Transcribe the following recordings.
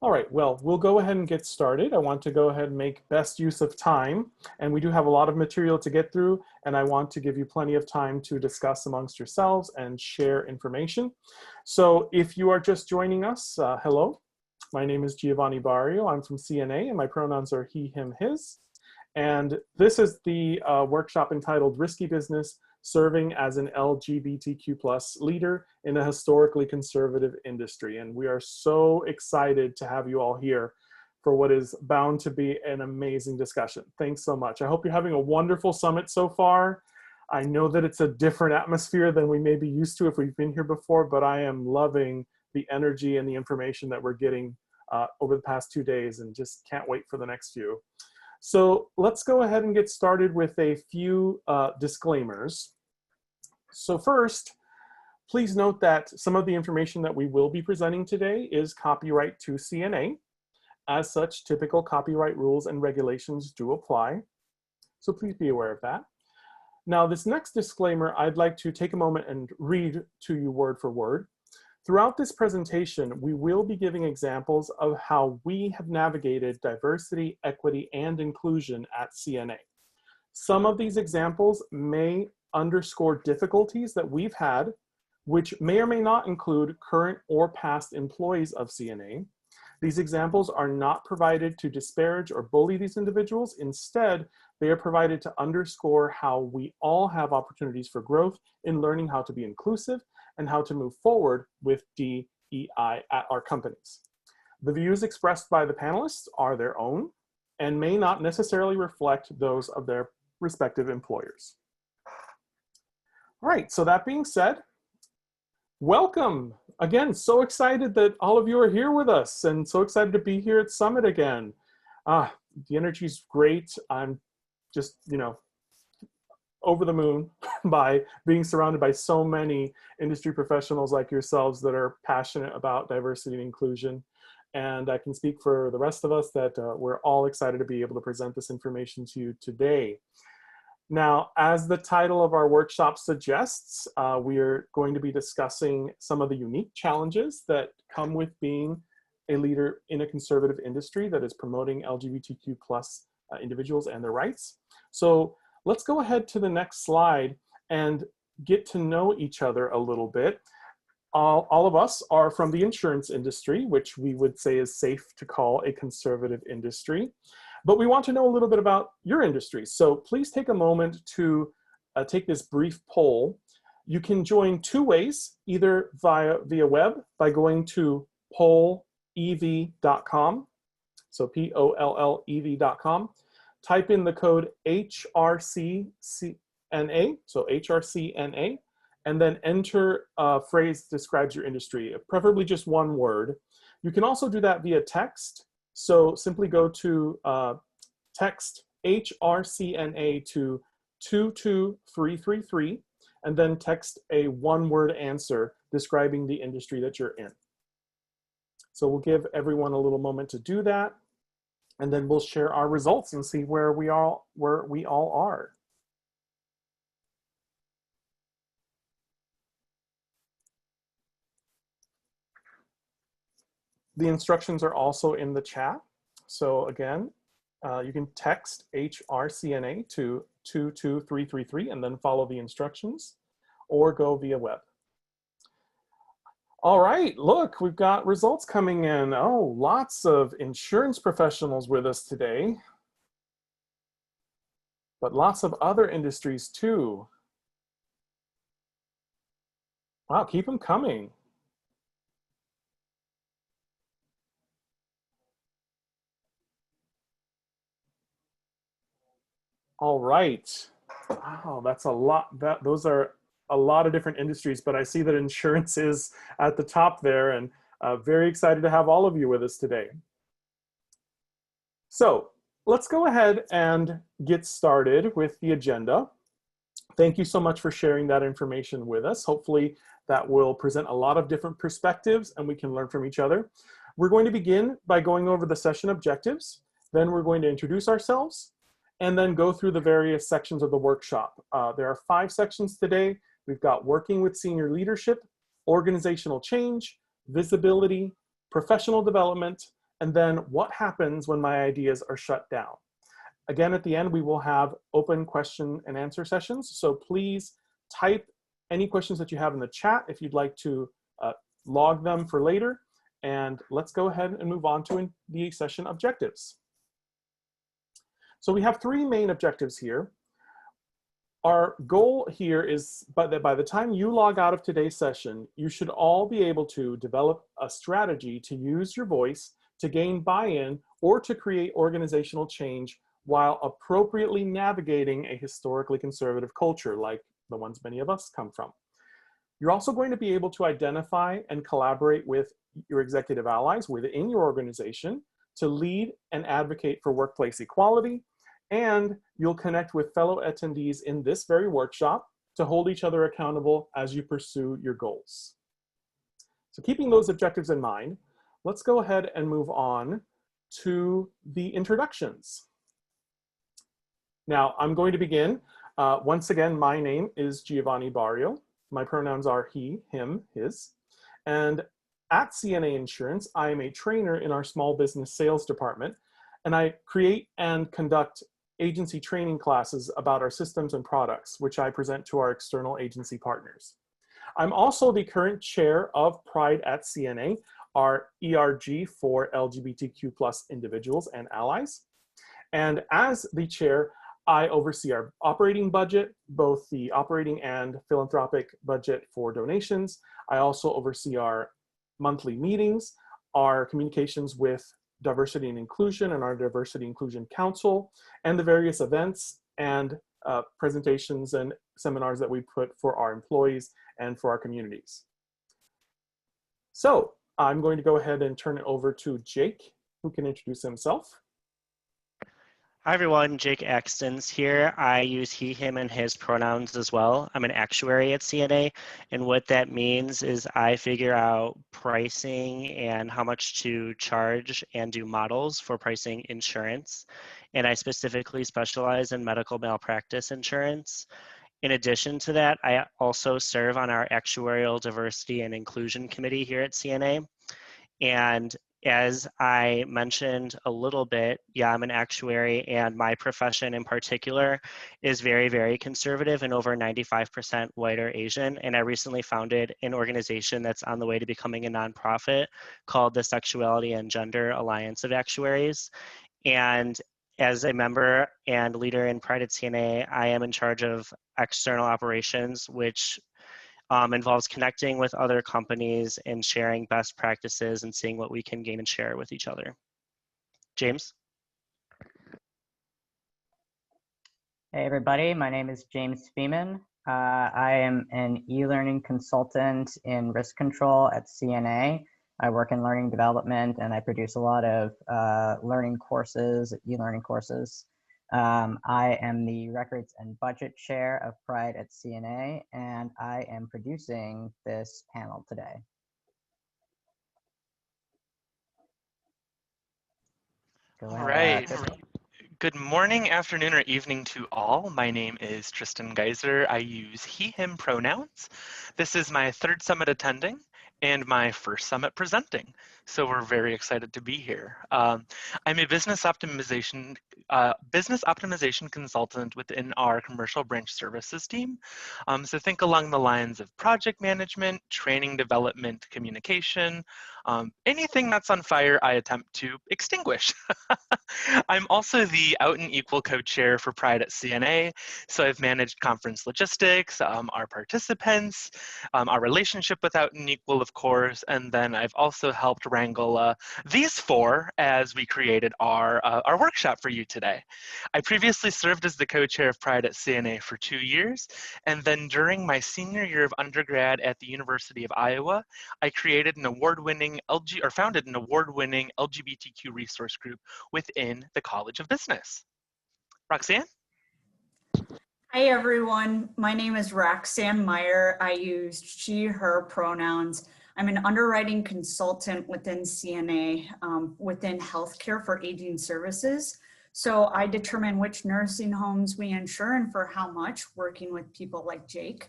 All right, well, we'll go ahead and get started. I want to go ahead and make best use of time. And we do have a lot of material to get through, and I want to give you plenty of time to discuss amongst yourselves and share information. So if you are just joining us, hello. My name is Giovanni Barrio. I'm from CNA, and my pronouns are he, him, his. And this is the workshop entitled Risky Business, Serving as an LGBTQ plus leader in a historically conservative industry. And we are so excited to have you all here for what is bound to be an amazing discussion. Thanks so much. I hope you're having a wonderful summit so far. I know that it's a different atmosphere than we may be used to if we've been here before, but I am loving the energy and the information that we're getting over the past 2 days, and just can't wait for the next few. So let's go ahead and get started with a few disclaimers. So first, please note that some of the information that we will be presenting today is copyright to CNA. As such, typical copyright rules and regulations do apply. So please be aware of that. Now, this next disclaimer, I'd like to take a moment and read to you word for word. Throughout this presentation, we will be giving examples of how we have navigated diversity, equity, and inclusion at CNA. Some of these examples may underscore difficulties that we've had, which may or may not include current or past employees of CNA. These examples are not provided to disparage or bully these individuals. Instead, they are provided to underscore how we all have opportunities for growth in learning how to be inclusive and how to move forward with DEI at our companies. The views expressed by the panelists are their own and may not necessarily reflect those of their respective employers. All right, so that being said, welcome. Again, so excited that all of you are here with us and so excited to be here at Summit again. The energy's great. I'm just, over the moon by being surrounded by so many industry professionals like yourselves that are passionate about diversity and inclusion. And I can speak for the rest of us that we're all excited to be able to present this information to you today. Now, as the title of our workshop suggests, we are going to be discussing some of the unique challenges that come with being a leader in a conservative industry that is promoting LGBTQ plus individuals and their rights. So let's go ahead to the next slide and get to know each other a little bit. All of us are from the insurance industry, which we would say is safe to call a conservative industry. But we want to know a little bit about your industry. So please take a moment to take this brief poll. You can join two ways, either via web by going to pollev.com, so POLLEV.com. Type in the code HRCNA, so HRCNA, and then enter a phrase that describes your industry, preferably just one word. You can also do that via text. So simply go to text HRCNA to 22333, and then text a one-word answer describing the industry that you're in. So we'll give everyone a little moment to do that, and then we'll share our results and see where we all are. The instructions are also in the chat. So again, you can text HRCNA to 22333 and then follow the instructions, or go via web. All right, look, we've got results coming in. Oh, lots of insurance professionals with us today, but lots of other industries too. Wow, keep them coming. All right. Wow, that's a lot. Those are a lot of different industries, but I see that insurance is at the top there, and very excited to have all of you with us today. So let's go ahead and get started with the agenda. Thank you so much for sharing that information with us. Hopefully that will present a lot of different perspectives and we can learn from each other. We're going to begin by going over the session objectives. Then we're going to introduce ourselves and then go through the various sections of the workshop. There are 5 sections today. We've got working with senior leadership, organizational change, visibility, professional development, and then what happens when my ideas are shut down. Again, at the end, we will have open question and answer sessions. So please type any questions that you have in the chat if you'd like to log them for later. And let's go ahead and move on to the session objectives. So we have three main objectives here. Our goal here is that by the time you log out of today's session, you should all be able to develop a strategy to use your voice to gain buy-in or to create organizational change while appropriately navigating a historically conservative culture like the ones many of us come from. You're also going to be able to identify and collaborate with your executive allies within your organization to lead and advocate for workplace equality, and you'll connect with fellow attendees in this very workshop to hold each other accountable as you pursue your goals. So keeping those objectives in mind, let's go ahead and move on to the introductions. Now, I'm going to begin. Once again, my name is Giovanni Barrio. My pronouns are he, him, his. And at CNA Insurance, I am a trainer in our small business sales department, and I create and conduct agency training classes about our systems and products, which I present to our external agency partners. I'm also the current chair of Pride at CNA, our ERG for LGBTQ+ individuals and allies. And as the chair, I oversee our operating budget, both the operating and philanthropic budget for donations. I also oversee our monthly meetings, our communications with diversity and inclusion and our diversity inclusion council, and the various events and presentations and seminars that we put for our employees and for our communities. So I'm going to go ahead and turn it over to Jake, who can introduce himself. Hi everyone, Jake Axton's here. I use he, him, and his pronouns as well. I'm an actuary at CNA, and what that means is I figure out pricing and how much to charge and do models for pricing insurance. And I specifically specialize in medical malpractice insurance. In addition to that, I also serve on our actuarial diversity and inclusion committee here at CNA. And as I mentioned a little bit, yeah, I'm an actuary, and my profession in particular is very, very conservative and over 95% white or Asian. And I recently founded an organization that's on the way to becoming a nonprofit called the Sexuality and Gender Alliance of Actuaries. And as a member and leader in Pride at CNA, I am in charge of external operations, which involves connecting with other companies and sharing best practices and seeing what we can gain and share with each other. James? Hey everybody, my name is James Feeman. I am an e-learning consultant in risk control at CNA. I work in learning development and I produce a lot of learning courses, e-learning courses. I am the records and budget chair of Pride at CNA, and I am producing this panel today. All right. Good morning, afternoon, or evening to all. My name is Tristan Geiser. I use he, him pronouns. This is my third summit attending and my first summit presenting. So we're very excited to be here. I'm a business optimization consultant within our commercial branch services team. So think along the lines of project management, training development, communication, anything that's on fire, I attempt to extinguish. I'm also the Out and Equal co-chair for Pride at CNA. So I've managed conference logistics, our participants, our relationship with Out and Equal, of course, and then I've also helped wrangle these four as we created our workshop for you today. I previously served as the co-chair of Pride at CNA for 2 years, and then during my senior year of undergrad at the University of Iowa, I created an founded an award-winning LGBTQ resource group within the College of Business. Roxanne? Hi everyone, my name is Roxanne Meyer. I use she, her pronouns. I'm an underwriting consultant within CNA, within healthcare for aging services. So I determine which nursing homes we insure and for how much, working with people like Jake.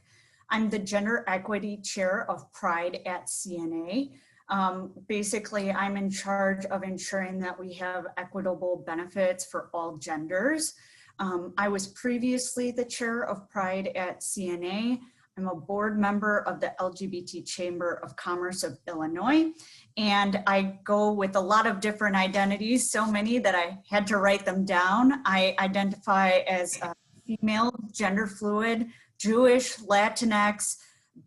I'm the gender equity chair of Pride at CNA. Basically, I'm in charge of ensuring that we have equitable benefits for all genders. I was previously the chair of Pride at CNA. I'm a board member of the LGBT Chamber of Commerce of Illinois, and I go with a lot of different identities, so many that I had to write them down. I identify as a female, gender fluid, Jewish, Latinx,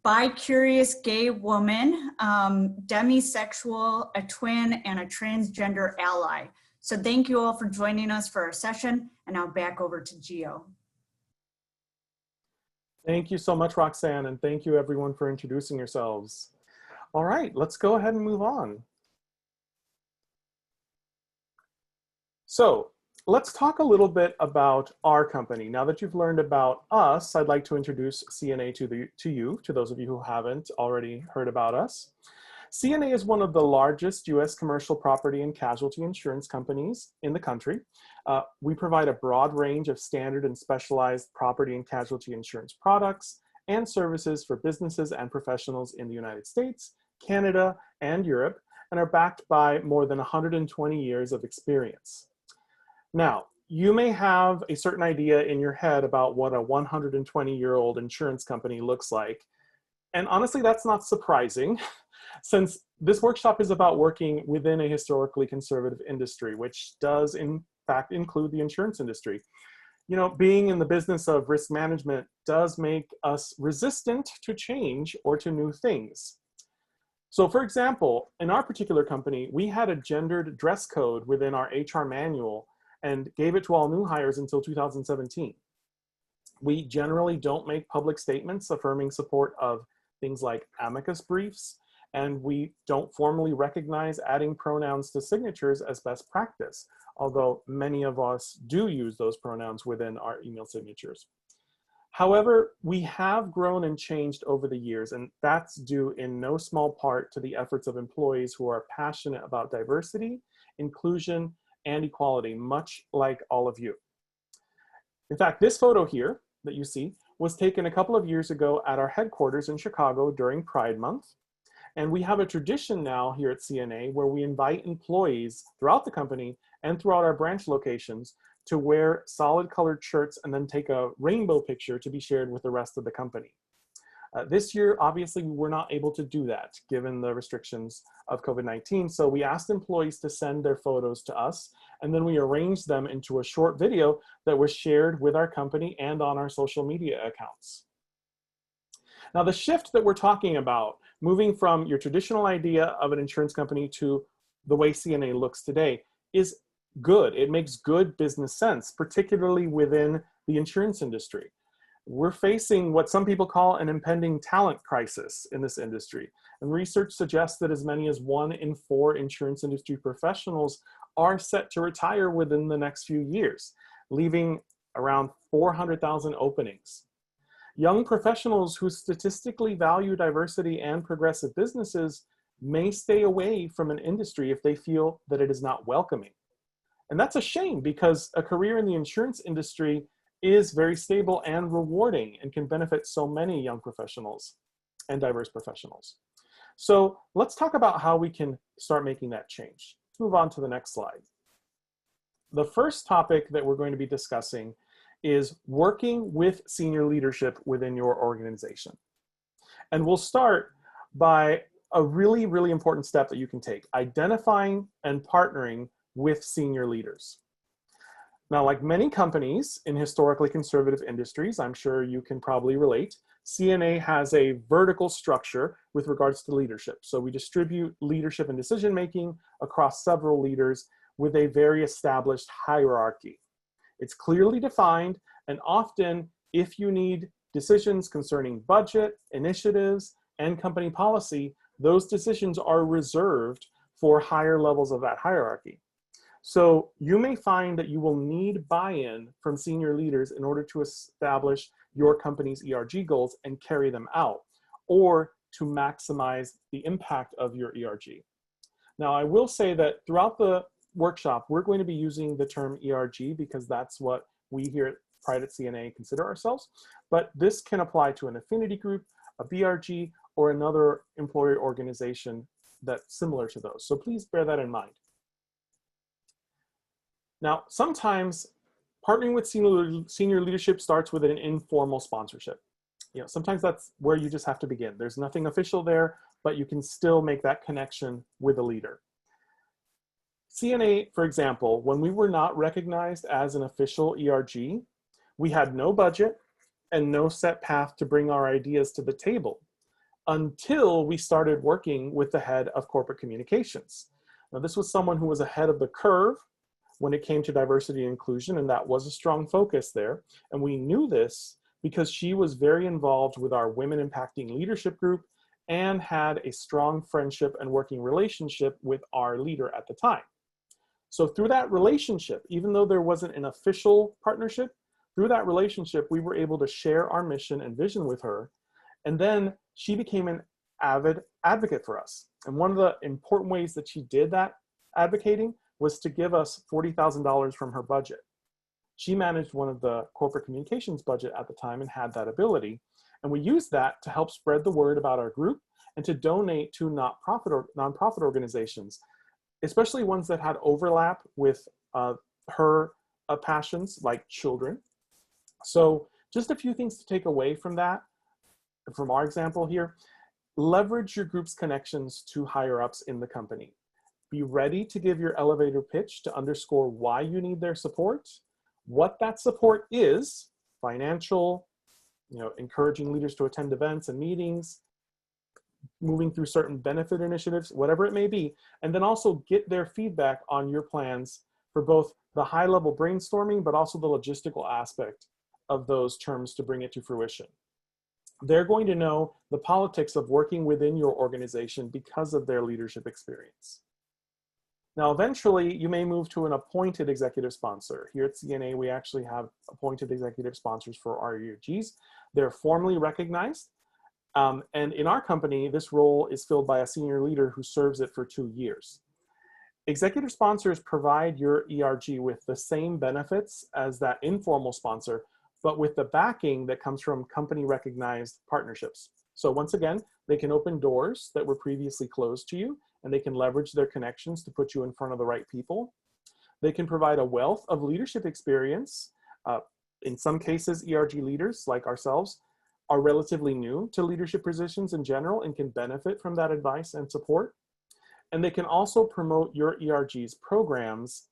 bi-curious gay woman, demisexual, a twin, and a transgender ally. So thank you all for joining us for our session, and now back over to Gio. Thank you so much, Roxanne, and thank you everyone for introducing yourselves. All right, let's go ahead and move on. So let's talk a little bit about our company. Now that you've learned about us, I'd like to introduce CNA to those of you who haven't already heard about us. CNA is one of the largest US commercial property and casualty insurance companies in the country. We provide a broad range of standard and specialized property and casualty insurance products and services for businesses and professionals in the United States, Canada, and Europe, and are backed by more than 120 years of experience. Now, you may have a certain idea in your head about what a 120-year-old insurance company looks like. And honestly, that's not surprising, since this workshop is about working within a historically conservative industry, which does in fact include the insurance industry. You know, being in the business of risk management does make us resistant to change or to new things. So for example, in our particular company, we had a gendered dress code within our HR manual and gave it to all new hires until 2017. We generally don't make public statements affirming support of things like amicus briefs, and we don't formally recognize adding pronouns to signatures as best practice, although many of us do use those pronouns within our email signatures. However, we have grown and changed over the years, and that's due in no small part to the efforts of employees who are passionate about diversity, inclusion, and equality, much like all of you. In fact, this photo here that you see was taken a couple of years ago at our headquarters in Chicago during Pride Month. And we have a tradition now here at CNA where we invite employees throughout the company and throughout our branch locations to wear solid colored shirts and then take a rainbow picture to be shared with the rest of the company. This year, obviously, we were not able to do that given the restrictions of COVID-19. So we asked employees to send their photos to us, and then we arranged them into a short video that was shared with our company and on our social media accounts. Now, the shift that we're talking about, moving from your traditional idea of an insurance company to the way CNA looks today, is good. It makes good business sense, particularly within the insurance industry. We're facing what some people call an impending talent crisis in this industry. And research suggests that as many as 1 in 4 insurance industry professionals are set to retire within the next few years, leaving around 400,000 openings. Young professionals who statistically value diversity and progressive businesses may stay away from an industry if they feel that it is not welcoming. And that's a shame, because a career in the insurance industry is very stable and rewarding and can benefit so many young professionals and diverse professionals. So let's talk about how we can start making that change. Let's move on to the next slide. The first topic that we're going to be discussing is working with senior leadership within your organization. And we'll start by a really, really important step that you can take: identifying and partnering with senior leaders. Now, like many companies in historically conservative industries, I'm sure you can probably relate, CNA has a vertical structure with regards to leadership. So we distribute leadership and decision-making across several leaders with a very established hierarchy. It's clearly defined, and often if you need decisions concerning budget, initiatives, and company policy, those decisions are reserved for higher levels of that hierarchy. So you may find that you will need buy-in from senior leaders in order to establish your company's ERG goals and carry them out, or to maximize the impact of your ERG. Now, I will say that throughout the workshop, we're going to be using the term ERG because that's what we here at Pride at CNA consider ourselves, but this can apply to an affinity group, a BRG, or another employer organization that's similar to those. So please bear that in mind. Now, sometimes partnering with senior leadership starts with an informal sponsorship. You know, sometimes that's where you just have to begin. There's nothing official there, but you can still make that connection with a leader. CNA, for example, when we were not recognized as an official ERG, we had no budget and no set path to bring our ideas to the table until we started working with the head of corporate communications. Now, this was someone who was ahead of the curve when it came to diversity and inclusion, and that was a strong focus there. And we knew this because she was very involved with our Women Impacting Leadership group and had a strong friendship and working relationship with our leader at the time. So through that relationship, even though there wasn't an official partnership, through that relationship, we were able to share our mission and vision with her. And then she became an avid advocate for us. And one of the important ways that she did that advocating was to give us $40,000 from her budget. She managed one of the corporate communications budget at the time and had that ability. And we used that to help spread the word about our group and to donate to nonprofit organizations, especially ones that had overlap with her passions, like children. So just a few things to take away from that, from our example here. Leverage your group's connections to higher ups in the company. Be ready to give your elevator pitch to underscore why you need their support, what that support is, financial, encouraging leaders to attend events and meetings, moving through certain benefit initiatives, whatever it may be, and then also get their feedback on your plans for both the high-level brainstorming, but also the logistical aspect of those terms to bring it to fruition. They're going to know the politics of working within your organization because of their leadership experience. Now, eventually, you may move to an appointed executive sponsor. Here at CNA, we actually have appointed executive sponsors for our ERGs. They're formally recognized. And in our company, this role is filled by a senior leader who serves it for 2 years. Executive sponsors provide your ERG with the same benefits as that informal sponsor, but with the backing that comes from company recognized partnerships. So once again, they can open doors that were previously closed to you, and they can leverage their connections to put you in front of the right people. They can provide a wealth of leadership experience. In some cases, ERG leaders like ourselves are relatively new to leadership positions in general and can benefit from that advice and support. And they can also promote your ERG's programs,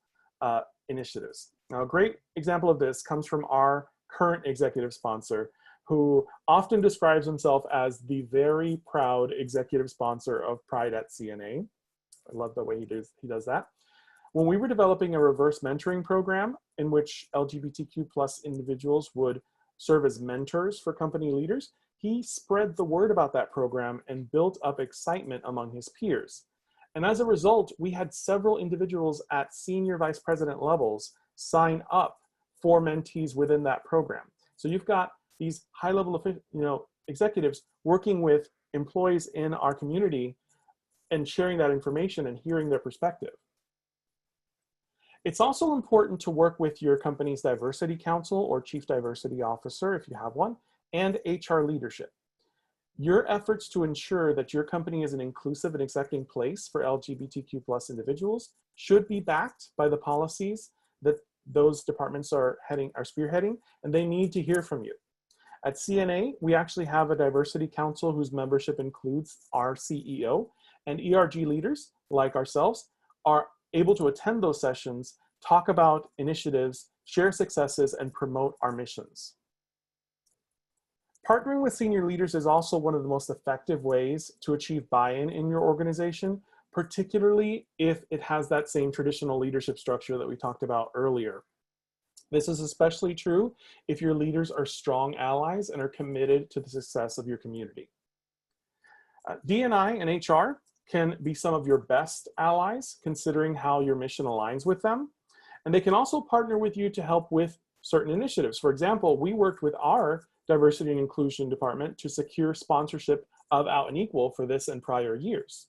initiatives. Now, a great example of this comes from our current executive sponsor, who often describes himself as the very proud executive sponsor of Pride at CNA. I love the way he does that. When we were developing a reverse mentoring program in which LGBTQ plus individuals would serve as mentors for company leaders, he spread the word about that program and built up excitement among his peers. And as a result, we had several individuals at senior vice president levels sign up for mentees within that program. So you've got these high-level executives working with employees in our community and sharing that information and hearing their perspective. It's also important to work with your company's diversity council or chief diversity officer, if you have one, and HR leadership. Your efforts to ensure that your company is an inclusive and accepting place for LGBTQ plus individuals should be backed by the policies that those departments are spearheading, and they need to hear from you. At CNA, we actually have a diversity council whose membership includes our CEO, and ERG leaders like ourselves are able to attend those sessions, talk about initiatives, share successes, and promote our missions. Partnering with senior leaders is also one of the most effective ways to achieve buy-in in your organization, particularly if it has that same traditional leadership structure that we talked about earlier. This is especially true if your leaders are strong allies and are committed to the success of your community. D&I and HR can be some of your best allies, considering how your mission aligns with them. And they can also partner with you to help with certain initiatives. For example, we worked with our diversity and inclusion department to secure sponsorship of Out and Equal for this and prior years.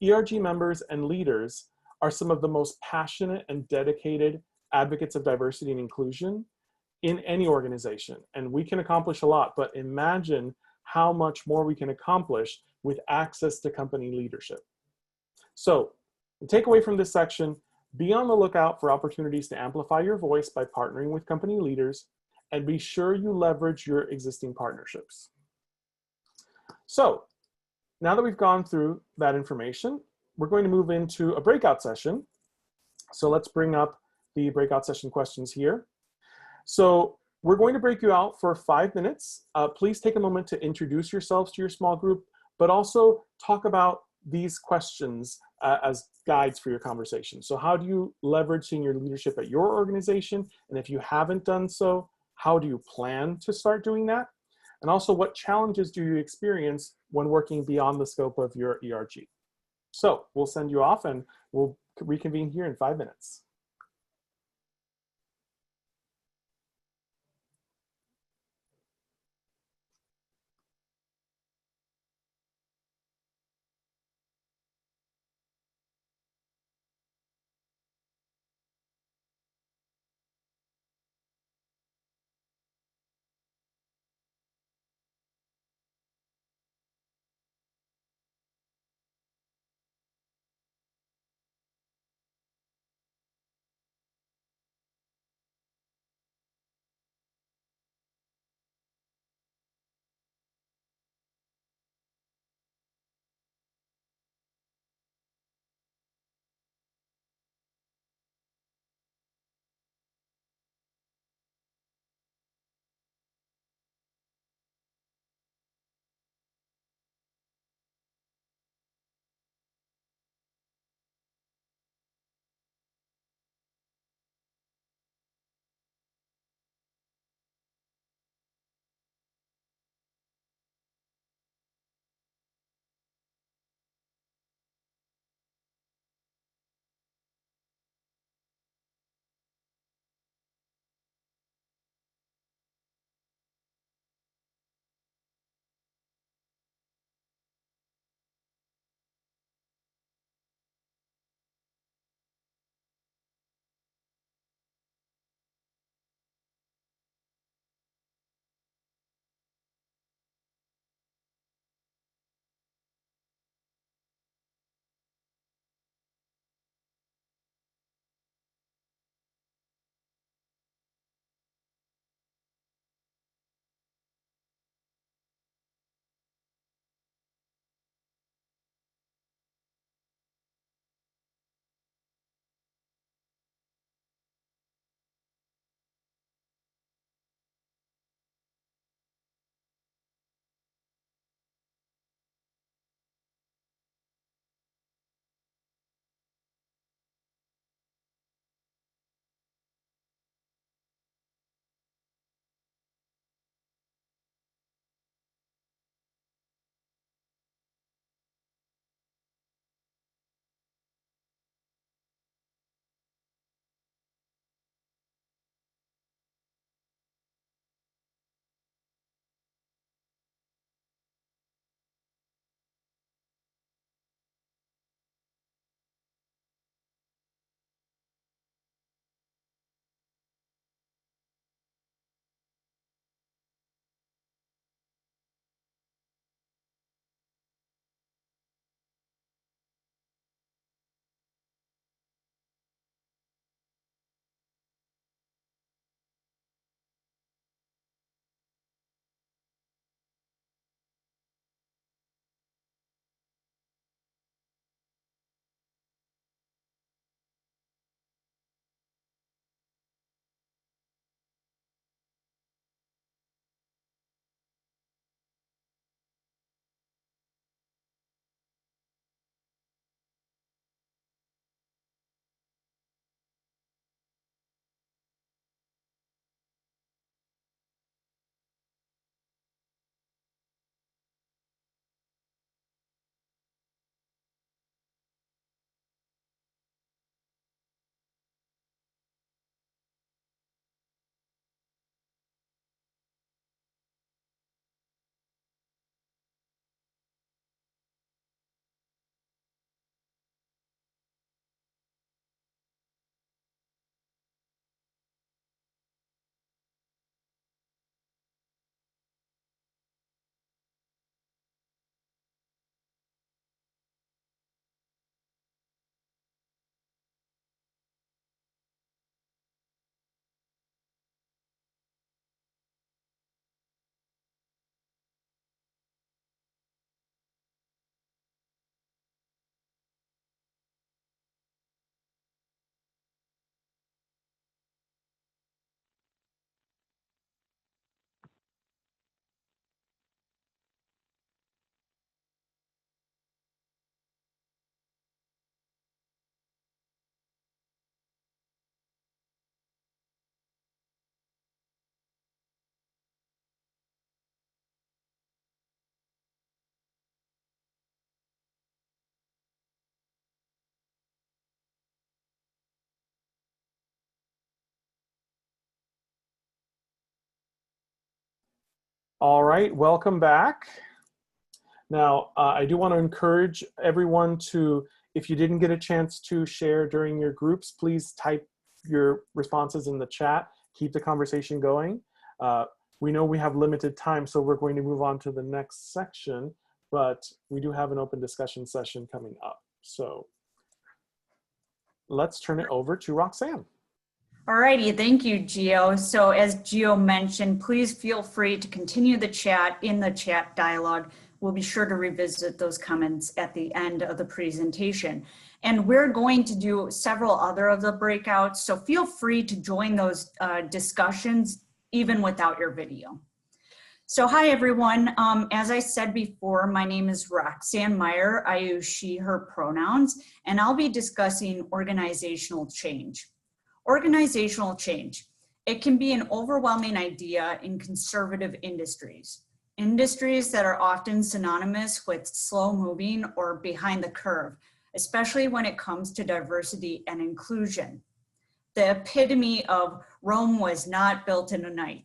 ERG members and leaders are some of the most passionate and dedicated advocates of diversity and inclusion in any organization. And we can accomplish a lot, but imagine how much more we can accomplish with access to company leadership. So the takeaway from this section, be on the lookout for opportunities to amplify your voice by partnering with company leaders, and be sure you leverage your existing partnerships. So now that we've gone through that information, we're going to move into a breakout session. So let's bring up the breakout session questions here. So we're going to break you out for 5 minutes. Please take a moment to introduce yourselves to your small group, but also talk about these questions as guides for your conversation. So how do you leverage senior leadership at your organization? And if you haven't done so, how do you plan to start doing that? And also, what challenges do you experience when working beyond the scope of your ERG? So we'll send you off and we'll reconvene here in 5 minutes. All right, welcome back. Now, I do want to encourage everyone to, if you didn't get a chance to share during your groups, please type your responses in the chat. Keep the conversation going. We know we have limited time, so we're going to move on to the next section, but we do have an open discussion session coming up. So let's turn it over to Roxanne. Alrighty, thank you, Gio. So as Gio mentioned, please feel free to continue the chat in the chat dialogue. We'll be sure to revisit those comments at the end of the presentation. And we're going to do several other of the breakouts, so feel free to join those discussions even without your video. So hi everyone, as I said before, my name is Roxanne Meyer. I use she, her pronouns, and I'll be discussing organizational change. Organizational change. It can be an overwhelming idea in conservative industries. Industries that are often synonymous with slow moving or behind the curve, especially when it comes to diversity and inclusion. The epitome of Rome was not built in a night.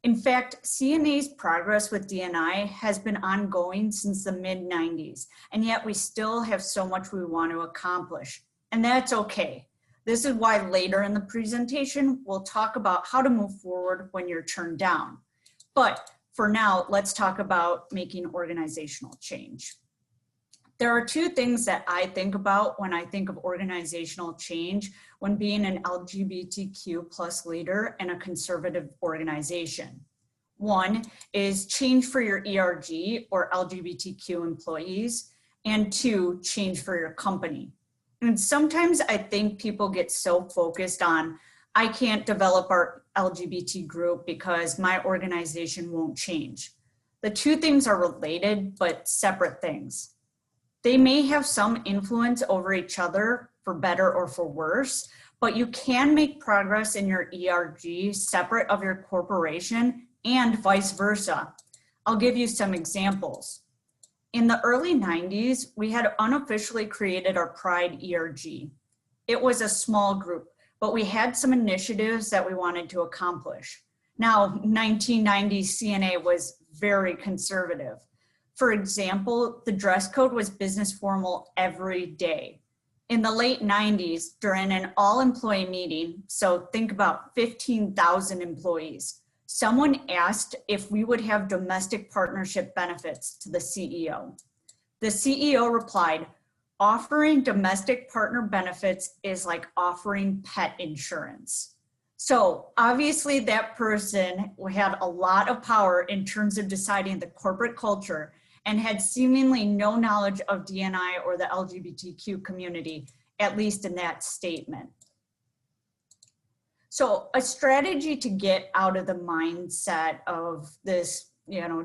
In fact, CNA's progress with D&I has been ongoing since the mid-90s, and yet we still have so much we want to accomplish, and that's okay. This is why later in the presentation, we'll talk about how to move forward when you're turned down. But for now, let's talk about making organizational change. There are two things that I think about when I think of organizational change when being an LGBTQ plus leader in a conservative organization. One is change for your ERG or LGBTQ employees, and two, change for your company. And sometimes I think people get so focused on, I can't develop our LGBT group because my organization won't change. The two things are related, but separate things. They may have some influence over each other for better or for worse, but you can make progress in your ERG separate of your corporation and vice versa. I'll give you some examples. In the early 90s, we had unofficially created our Pride ERG. It was a small group, but we had some initiatives that we wanted to accomplish. Now, 1990s CNA was very conservative. For example, the dress code was business formal every day. In the late 90s, during an all-employee meeting, so think about 15,000 employees, someone asked if we would have domestic partnership benefits to the CEO. The CEO replied, offering domestic partner benefits is like offering pet insurance. So obviously that person had a lot of power in terms of deciding the corporate culture and had seemingly no knowledge of D&I or the LGBTQ community, at least in that statement. So a strategy to get out of the mindset of this,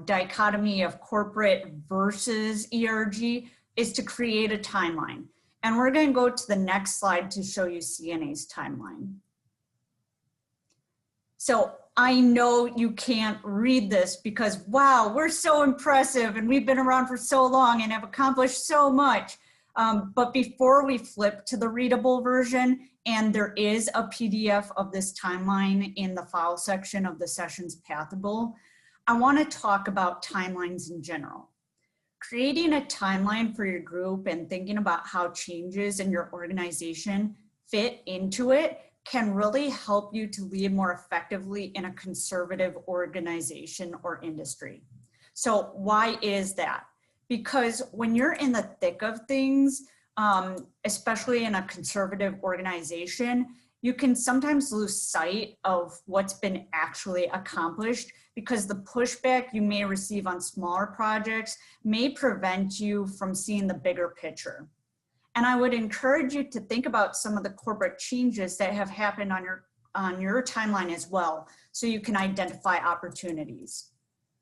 dichotomy of corporate versus ERG is to create a timeline. And we're going to go to the next slide to show you CNA's timeline. So I know you can't read this because, wow, we're so impressive and we've been around for so long and have accomplished so much. But before we flip to the readable version, and there is a PDF of this timeline in the file section of the session's Pathable, I want to talk about timelines in general. Creating a timeline for your group and thinking about how changes in your organization fit into it can really help you to lead more effectively in a conservative organization or industry. So why is that? Because when you're in the thick of things, especially in a conservative organization, you can sometimes lose sight of what's been actually accomplished because the pushback you may receive on smaller projects may prevent you from seeing the bigger picture. And I would encourage you to think about some of the corporate changes that have happened on your timeline as well, so you can identify opportunities.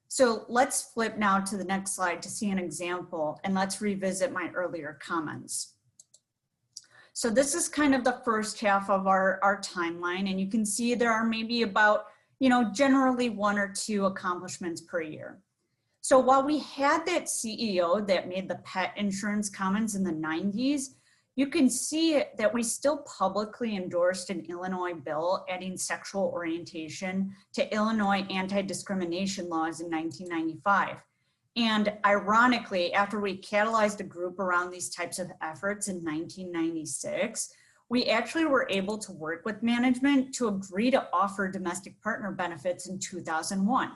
So let's flip now to the next slide to see an example, and let's revisit my earlier comments. So this is kind of the first half of our timeline, and you can see there are maybe about, generally 1 or 2 accomplishments per year. So while we had that CEO that made the pet insurance comments in the 90s, you can see that we still publicly endorsed an Illinois bill adding sexual orientation to Illinois anti-discrimination laws in 1995. And ironically, after we catalyzed a group around these types of efforts in 1996, we actually were able to work with management to agree to offer domestic partner benefits in 2001.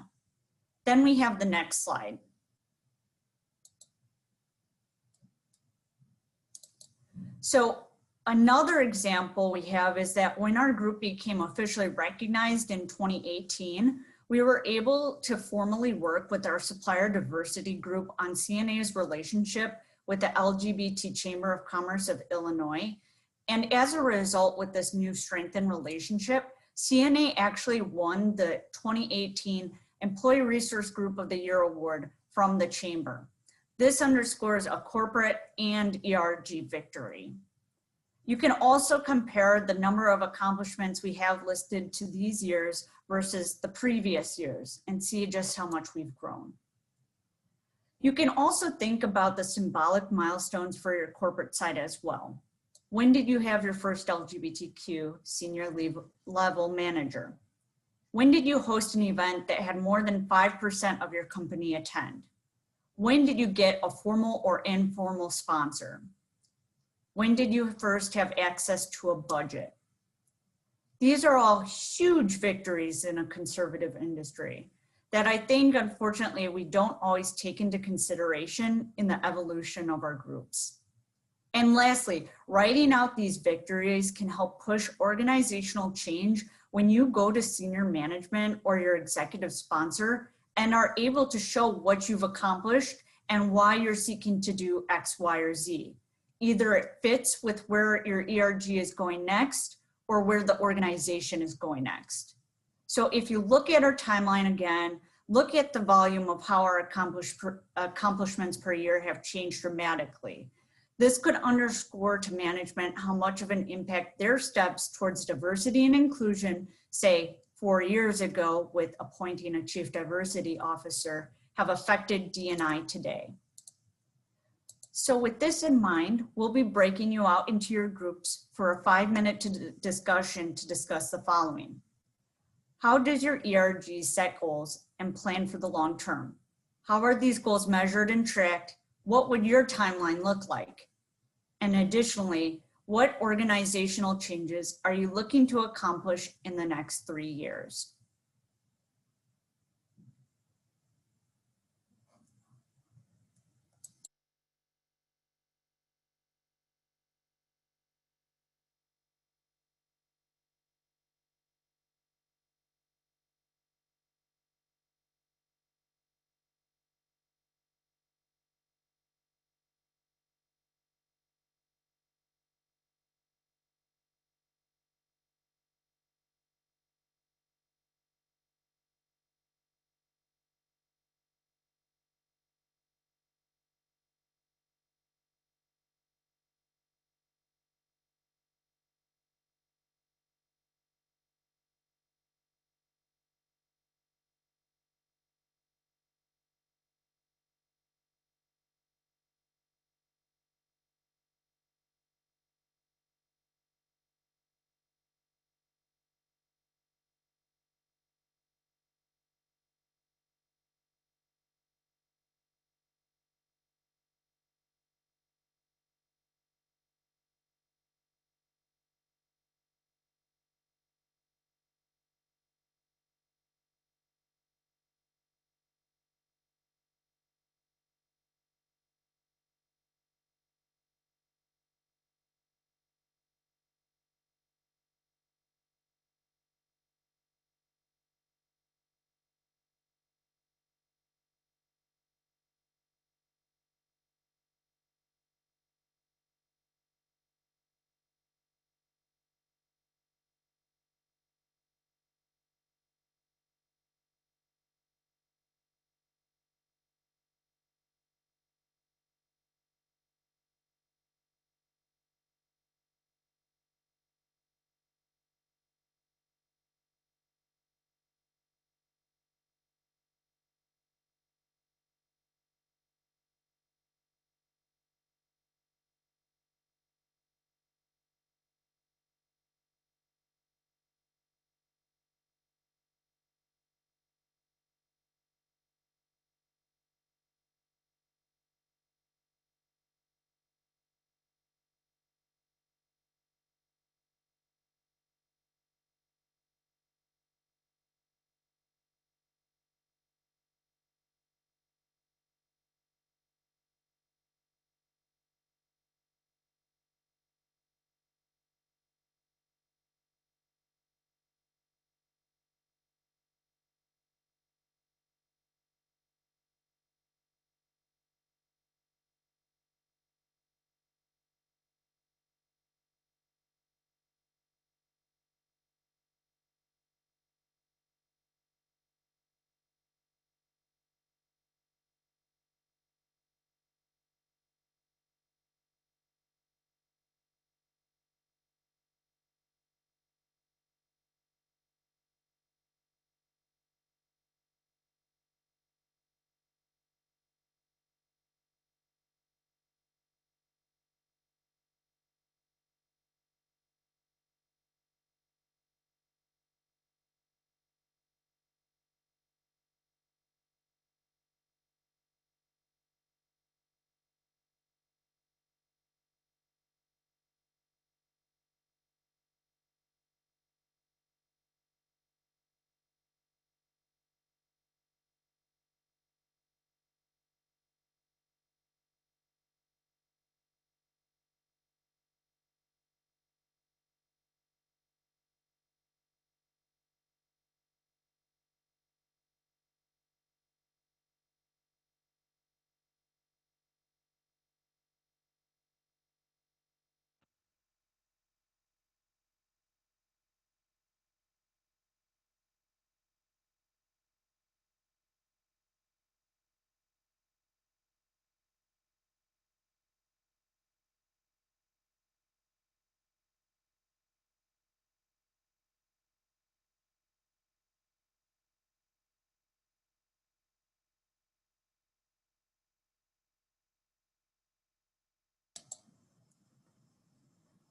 Then we have the next slide. So another example we have is that when our group became officially recognized in 2018, we were able to formally work with our supplier diversity group on CNA's relationship with the LGBT Chamber of Commerce of Illinois. And as a result, with this new strengthened relationship, CNA actually won the 2018 Employee Resource Group of the Year Award from the Chamber. This underscores a corporate and ERG victory. You can also compare the number of accomplishments we have listed to these years versus the previous years and see just how much we've grown. You can also think about the symbolic milestones for your corporate side as well. When did you have your first LGBTQ senior level manager? When did you host an event that had more than 5% of your company attend? When did you get a formal or informal sponsor? When did you first have access to a budget? These are all huge victories in a conservative industry that I think, unfortunately, we don't always take into consideration in the evolution of our groups. And lastly, writing out these victories can help push organizational change when you go to senior management or your executive sponsor and are able to show what you've accomplished and why you're seeking to do X, Y, or Z. Either it fits with where your ERG is going next or where the organization is going next. So if you look at our timeline again, look at the volume of how our accomplishments per year have changed dramatically. This could underscore to management how much of an impact their steps towards diversity and inclusion, say 4 years ago with appointing a chief diversity officer, have affected D&I today. So with this in mind, we'll be breaking you out into your groups for a 5-minute discussion to discuss the following. How does your ERG set goals and plan for the long term? How are these goals measured and tracked? What would your timeline look like? And additionally, what organizational changes are you looking to accomplish in the next 3 years?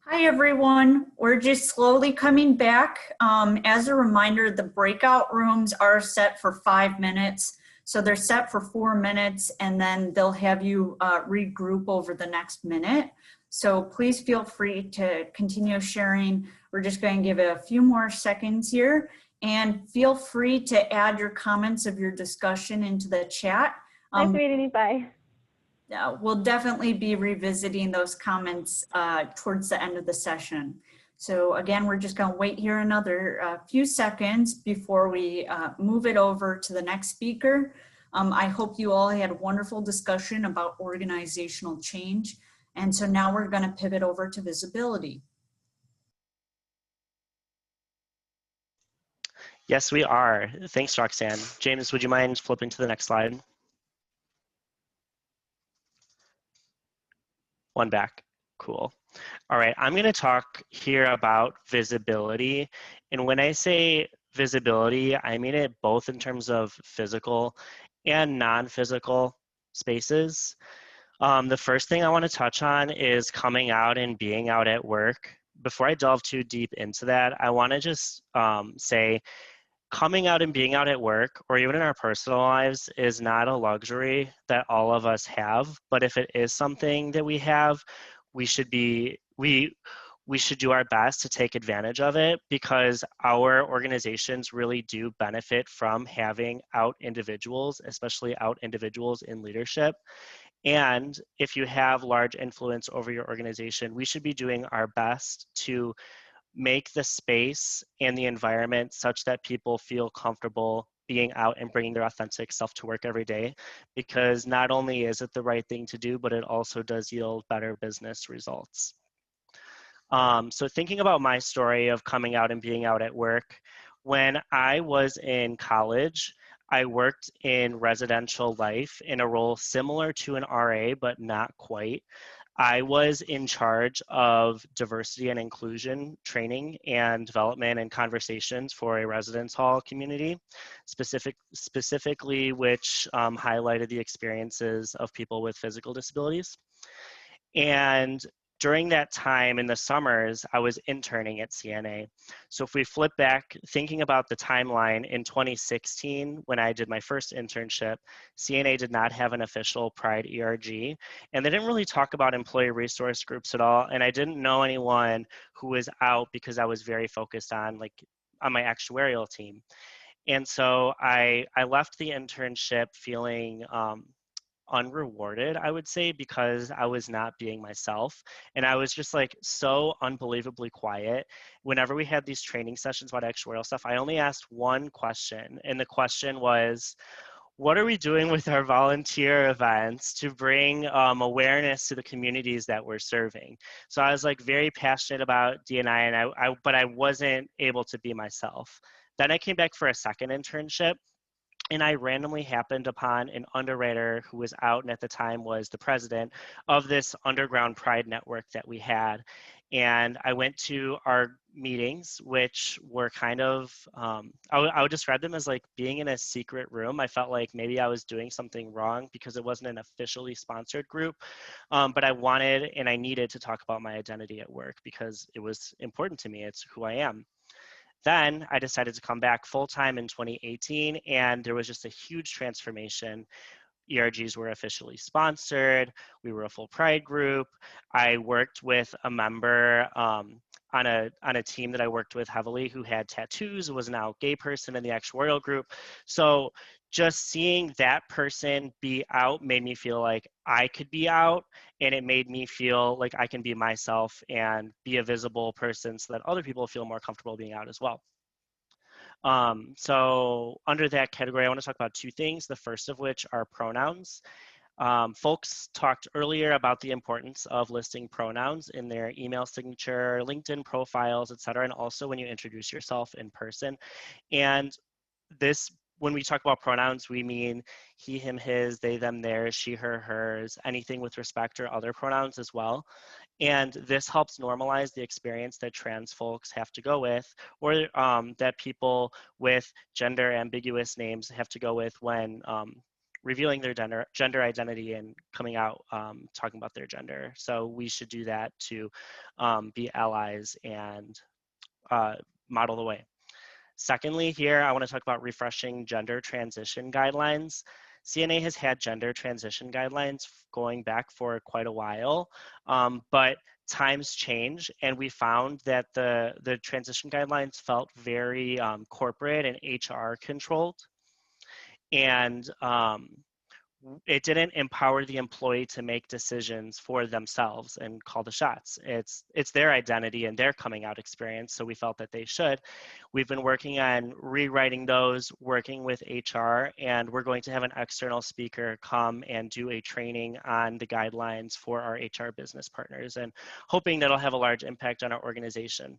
Hi, everyone. We're just slowly coming back. As a reminder, the breakout rooms are set for 5 minutes. So they're set for 4 minutes, and then they'll have you regroup over the next minute. So please feel free to continue sharing. We're just going to give it a few more seconds here, and feel free to add your comments of your discussion into the chat. Nice meeting you. Bye. We'll definitely be revisiting those comments towards the end of the session. So again, we're just going to wait here another few seconds before we move it over to the next speaker. I hope you all had a wonderful discussion about organizational change. And so now we're going to pivot over to visibility. Yes, we are. Thanks, Roxanne. James, would you mind flipping to the next slide? One back. Cool. All right, I'm going to talk here about visibility. And when I say visibility, I mean it both in terms of physical and non-physical spaces. The first thing I want to touch on is coming out and being out at work. Before I delve too deep into that, I want to just say coming out and being out at work, or even in our personal lives, is not a luxury that all of us have. But if it is something that we have, we should do our best to take advantage of it, because our organizations really do benefit from having out individuals, especially out individuals in leadership. And if you have large influence over your organization, we should be doing our best to make the space and the environment such that people feel comfortable being out and bringing their authentic self to work every day, because not only is it the right thing to do, but it also does yield better business results. So thinking about my story of coming out and being out at work, when I was in college, I worked in residential life in a role similar to an RA, but not quite. I was in charge of diversity and inclusion training and development and conversations for a residence hall community, specifically which highlighted the experiences of people with physical disabilities. And during that time in the summers, I was interning at CNA. So if we flip back, thinking about the timeline in 2016, when I did my first internship, CNA did not have an official Pride ERG, and they didn't really talk about employee resource groups at all. And I didn't know anyone who was out because I was very focused on my actuarial team. And so I left the internship feeling unrewarded, I would say, because I was not being myself. And I was just so unbelievably quiet. Whenever we had these training sessions about actuarial stuff, I only asked one question. And the question was, what are we doing with our volunteer events to bring awareness to the communities that we're serving? So I was very passionate about D&I, and but I wasn't able to be myself. Then I came back for a second internship, and I randomly happened upon an underwriter who was out, and at the time was the president of this underground Pride network that we had. And I went to our meetings, which were kind of, I would describe them as being in a secret room. I felt like maybe I was doing something wrong because it wasn't an officially sponsored group. But I wanted and I needed to talk about my identity at work because it was important to me. It's who I am. Then I decided to come back full-time in 2018, and there was just a huge transformation. ERGs were officially sponsored. We were a full Pride group. I worked with a member on a team that I worked with heavily who had tattoos, was now a gay person in the actuarial group. So just seeing that person be out made me feel like I could be out, and it made me feel like I can be myself and be a visible person so that other people feel more comfortable being out as well. So under that category, I want to talk about two things, the first of which are pronouns. Folks talked earlier about the importance of listing pronouns in their email signature, LinkedIn profiles, etc., and also when you introduce yourself in person. And this, when we talk about pronouns, we mean he, him, his, they, them, theirs, she, her, hers, anything with respect or other pronouns as well. And this helps normalize the experience that trans folks have to go with, or that people with gender ambiguous names have to go with when revealing their gender identity and coming out, talking about their gender. So we should do that to be allies and model the way. Secondly, here, I want to talk about refreshing gender transition guidelines. CNA has had gender transition guidelines going back for quite a while, but times change, and we found that the transition guidelines felt very corporate and HR controlled. And it didn't empower the employee to make decisions for themselves and call the shots. It's their identity and their coming out experience, so we felt that they should. We've been working on rewriting those, working with HR, and we're going to have an external speaker come and do a training on the guidelines for our HR business partners, and hoping that'll have a large impact on our organization.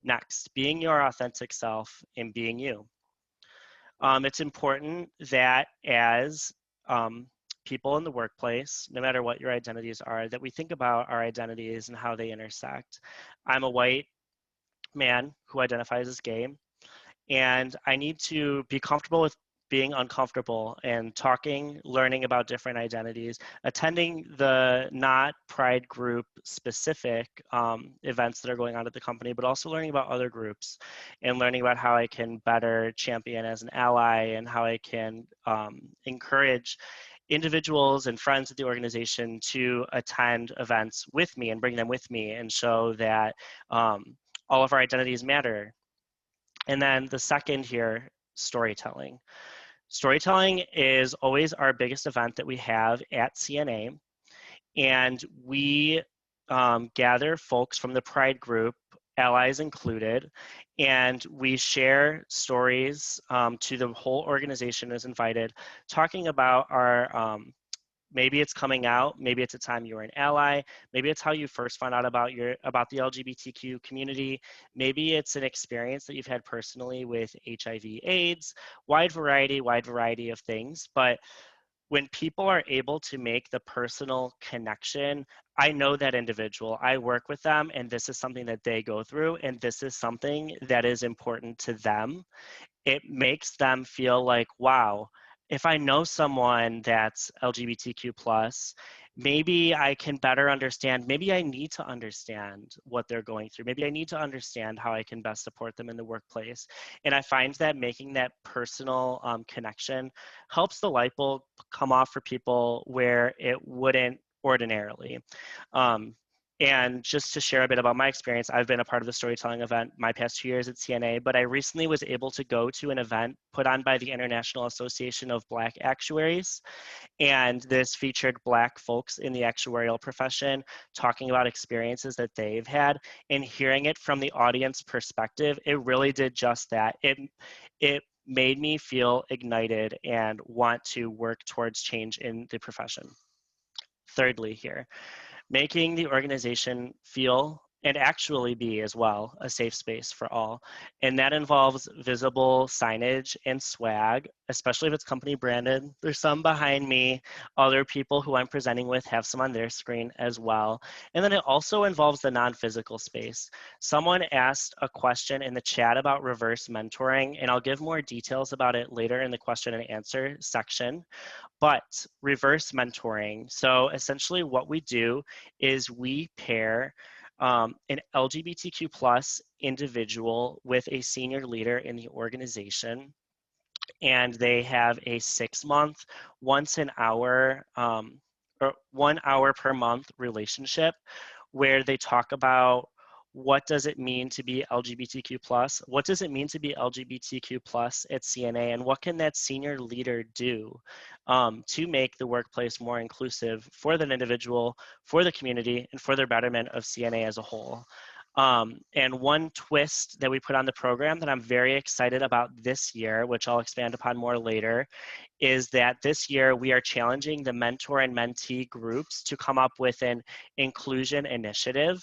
Next, being your authentic self and being you. It's important that as people in the workplace, no matter what your identities are, that we think about our identities and how they intersect. I'm a white man who identifies as gay, and I need to be comfortable with being uncomfortable and talking, learning about different identities, attending the not Pride group specific events that are going on at the company, but also learning about other groups and learning about how I can better champion as an ally and how I can encourage individuals and friends of the organization to attend events with me and bring them with me and show that all of our identities matter. And then the second here, storytelling. Storytelling is always our biggest event that we have at CNA, and we gather folks from the Pride group, allies included, and we share stories to the whole organization is invited, talking about our maybe it's coming out, maybe it's a time you were an ally, maybe it's how you first found out about the LGBTQ community, maybe it's an experience that you've had personally with HIV/AIDS, wide variety of things. But when people are able to make the personal connection, I know that individual, I work with them, and this is something that they go through, and this is something that is important to them. It makes them feel like, wow, if I know someone that's LGBTQ plus, maybe I can better understand, maybe I need to understand what they're going through. Maybe I need to understand how I can best support them in the workplace. And I find that making that personal connection helps the light bulb come off for people where it wouldn't ordinarily. And just to share a bit about my experience, I've been a part of the storytelling event my past 2 years at CNA, but I recently was able to go to an event put on by the International Association of Black Actuaries. And this featured Black folks in the actuarial profession talking about experiences that they've had, and hearing it from the audience perspective, it really did just that. It made me feel ignited and want to work towards change in the profession. Thirdly here, making the organization feel and actually be as well a safe space for all. And that involves visible signage and swag, especially if it's company branded. There's some behind me. Other people who I'm presenting with have some on their screen as well. And then it also involves the non-physical space. Someone asked a question in the chat about reverse mentoring, and I'll give more details about it later in the question and answer section. But reverse mentoring, so essentially what we do is we pair an LGBTQ plus individual with a senior leader in the organization, and they have a 6-month, once an hour, or 1 hour per month relationship where they talk about what does it mean to be LGBTQ plus? What does it mean to be LGBTQ plus at CNA? And what can that senior leader do to make the workplace more inclusive for that individual, for the community, and for the betterment of CNA as a whole? And one twist that we put on the program that I'm very excited about this year, which I'll expand upon more later, is that this year we are challenging the mentor and mentee groups to come up with an inclusion initiative.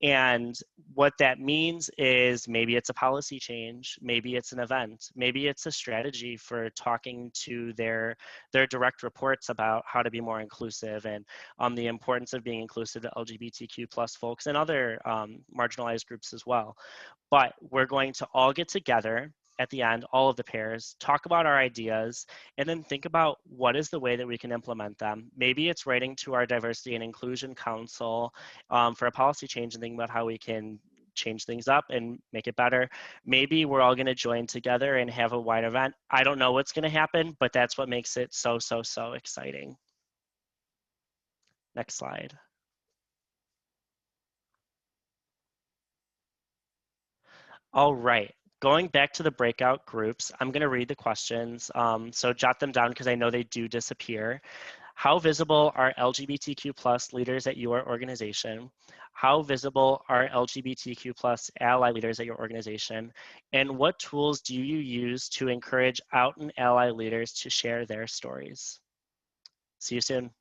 And what that means is maybe it's a policy change, maybe it's an event, maybe it's a strategy for talking to their direct reports about how to be more inclusive and the importance of being inclusive to LGBTQ plus folks and other marginalized groups as well. But we're going to all get together at the end, all of the pairs, talk about our ideas, and then think about what is the way that we can implement them. Maybe it's writing to our Diversity and Inclusion Council for a policy change and thinking about how we can change things up and make it better. Maybe we're all going to join together and have a wide event. I don't know what's going to happen, but that's what makes it so, so, so exciting. Next slide. All right. Going back to the breakout groups, I'm going to read the questions. So jot them down because I know they do disappear. How visible are LGBTQ plus leaders at your organization? How visible are LGBTQ plus ally leaders at your organization? And what tools do you use to encourage out and ally leaders to share their stories? See you soon.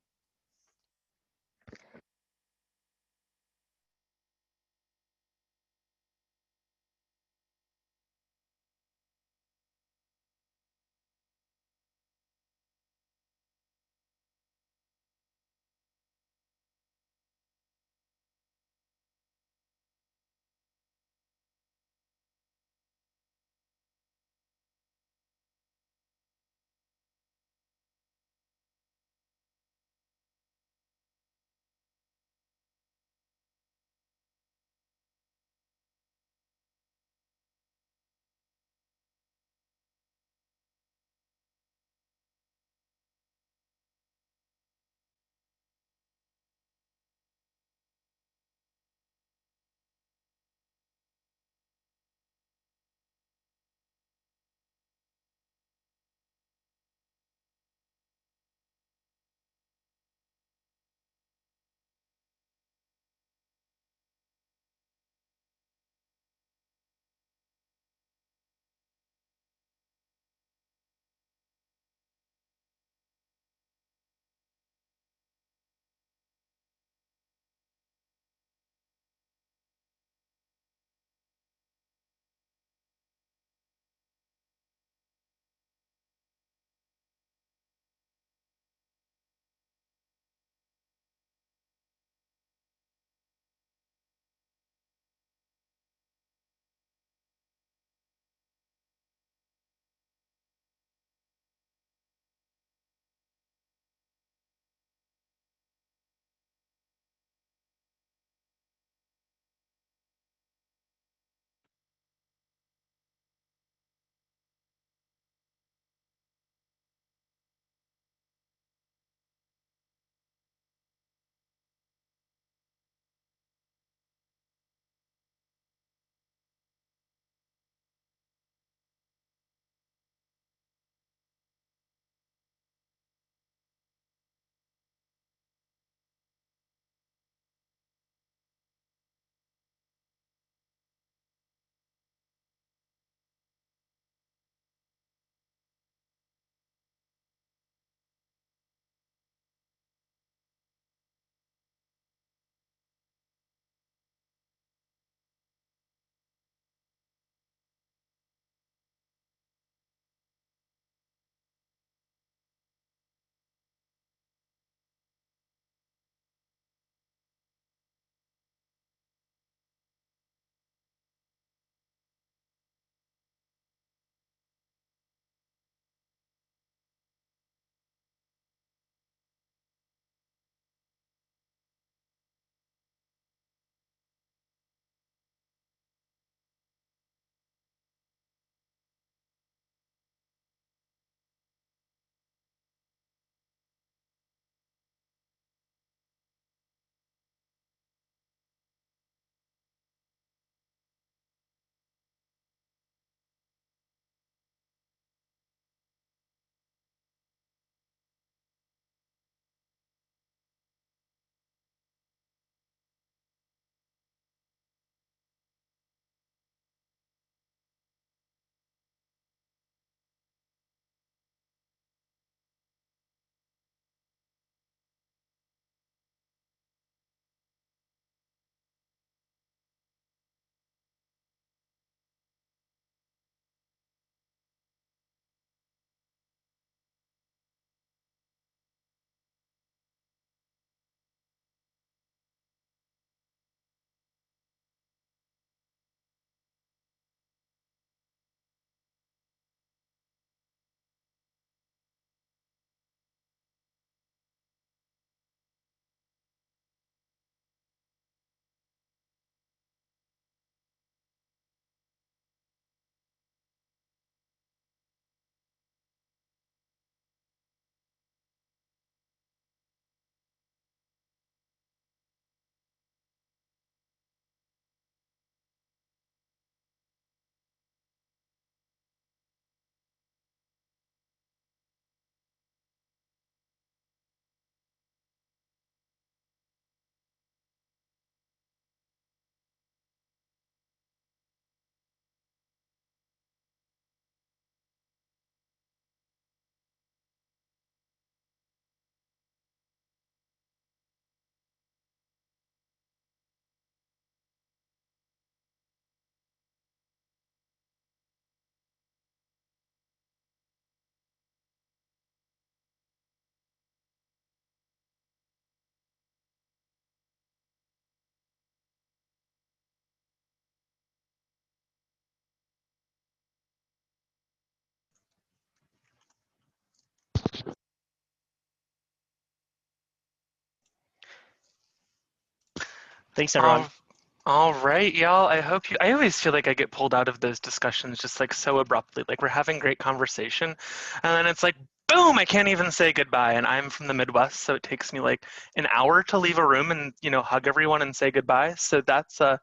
Thanks, everyone. All right, y'all. I always feel like I get pulled out of those discussions just like so abruptly. Like we're having great conversation, and then it's like, boom, I can't even say goodbye. And I'm from the Midwest, so it takes me like an hour to leave a room and, hug everyone and say goodbye. So that's a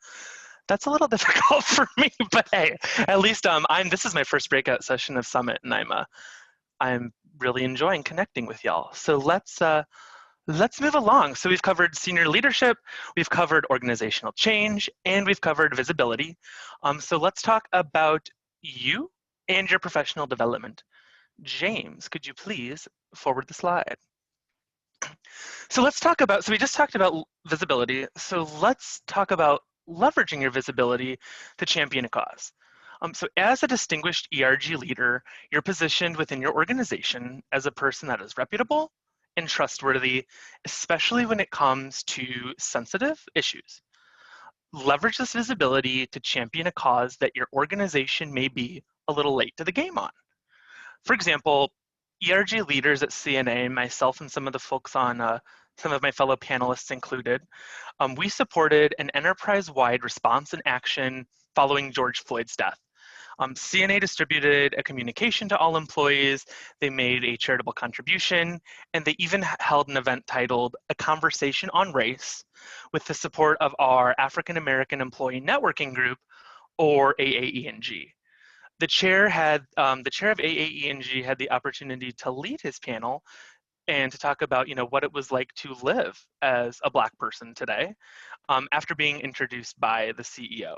little difficult for me, but hey, at least this is my first breakout session of Summit, and I'm really enjoying connecting with y'all. So let's move along. So we've covered senior leadership, we've covered organizational change, and we've covered visibility. So let's talk about you and your professional development. James, could you please forward the slide? So we just talked about visibility. So let's talk about leveraging your visibility to champion a cause. So as a distinguished ERG leader, you're positioned within your organization as a person that is reputable and trustworthy, especially when it comes to sensitive issues. Leverage this visibility to champion a cause that your organization may be a little late to the game on. For example, ERG leaders at CNA, myself and some of the folks on some of my fellow panelists included, we supported an enterprise-wide response and action following George Floyd's death. CNA distributed a communication to all employees, they made a charitable contribution, and they even held an event titled A Conversation on Race with the support of our African American Employee Networking Group, or AAENG. The chair of AAENG had the opportunity to lead his panel and to talk about what it was like to live as a Black person today after being introduced by the CEO.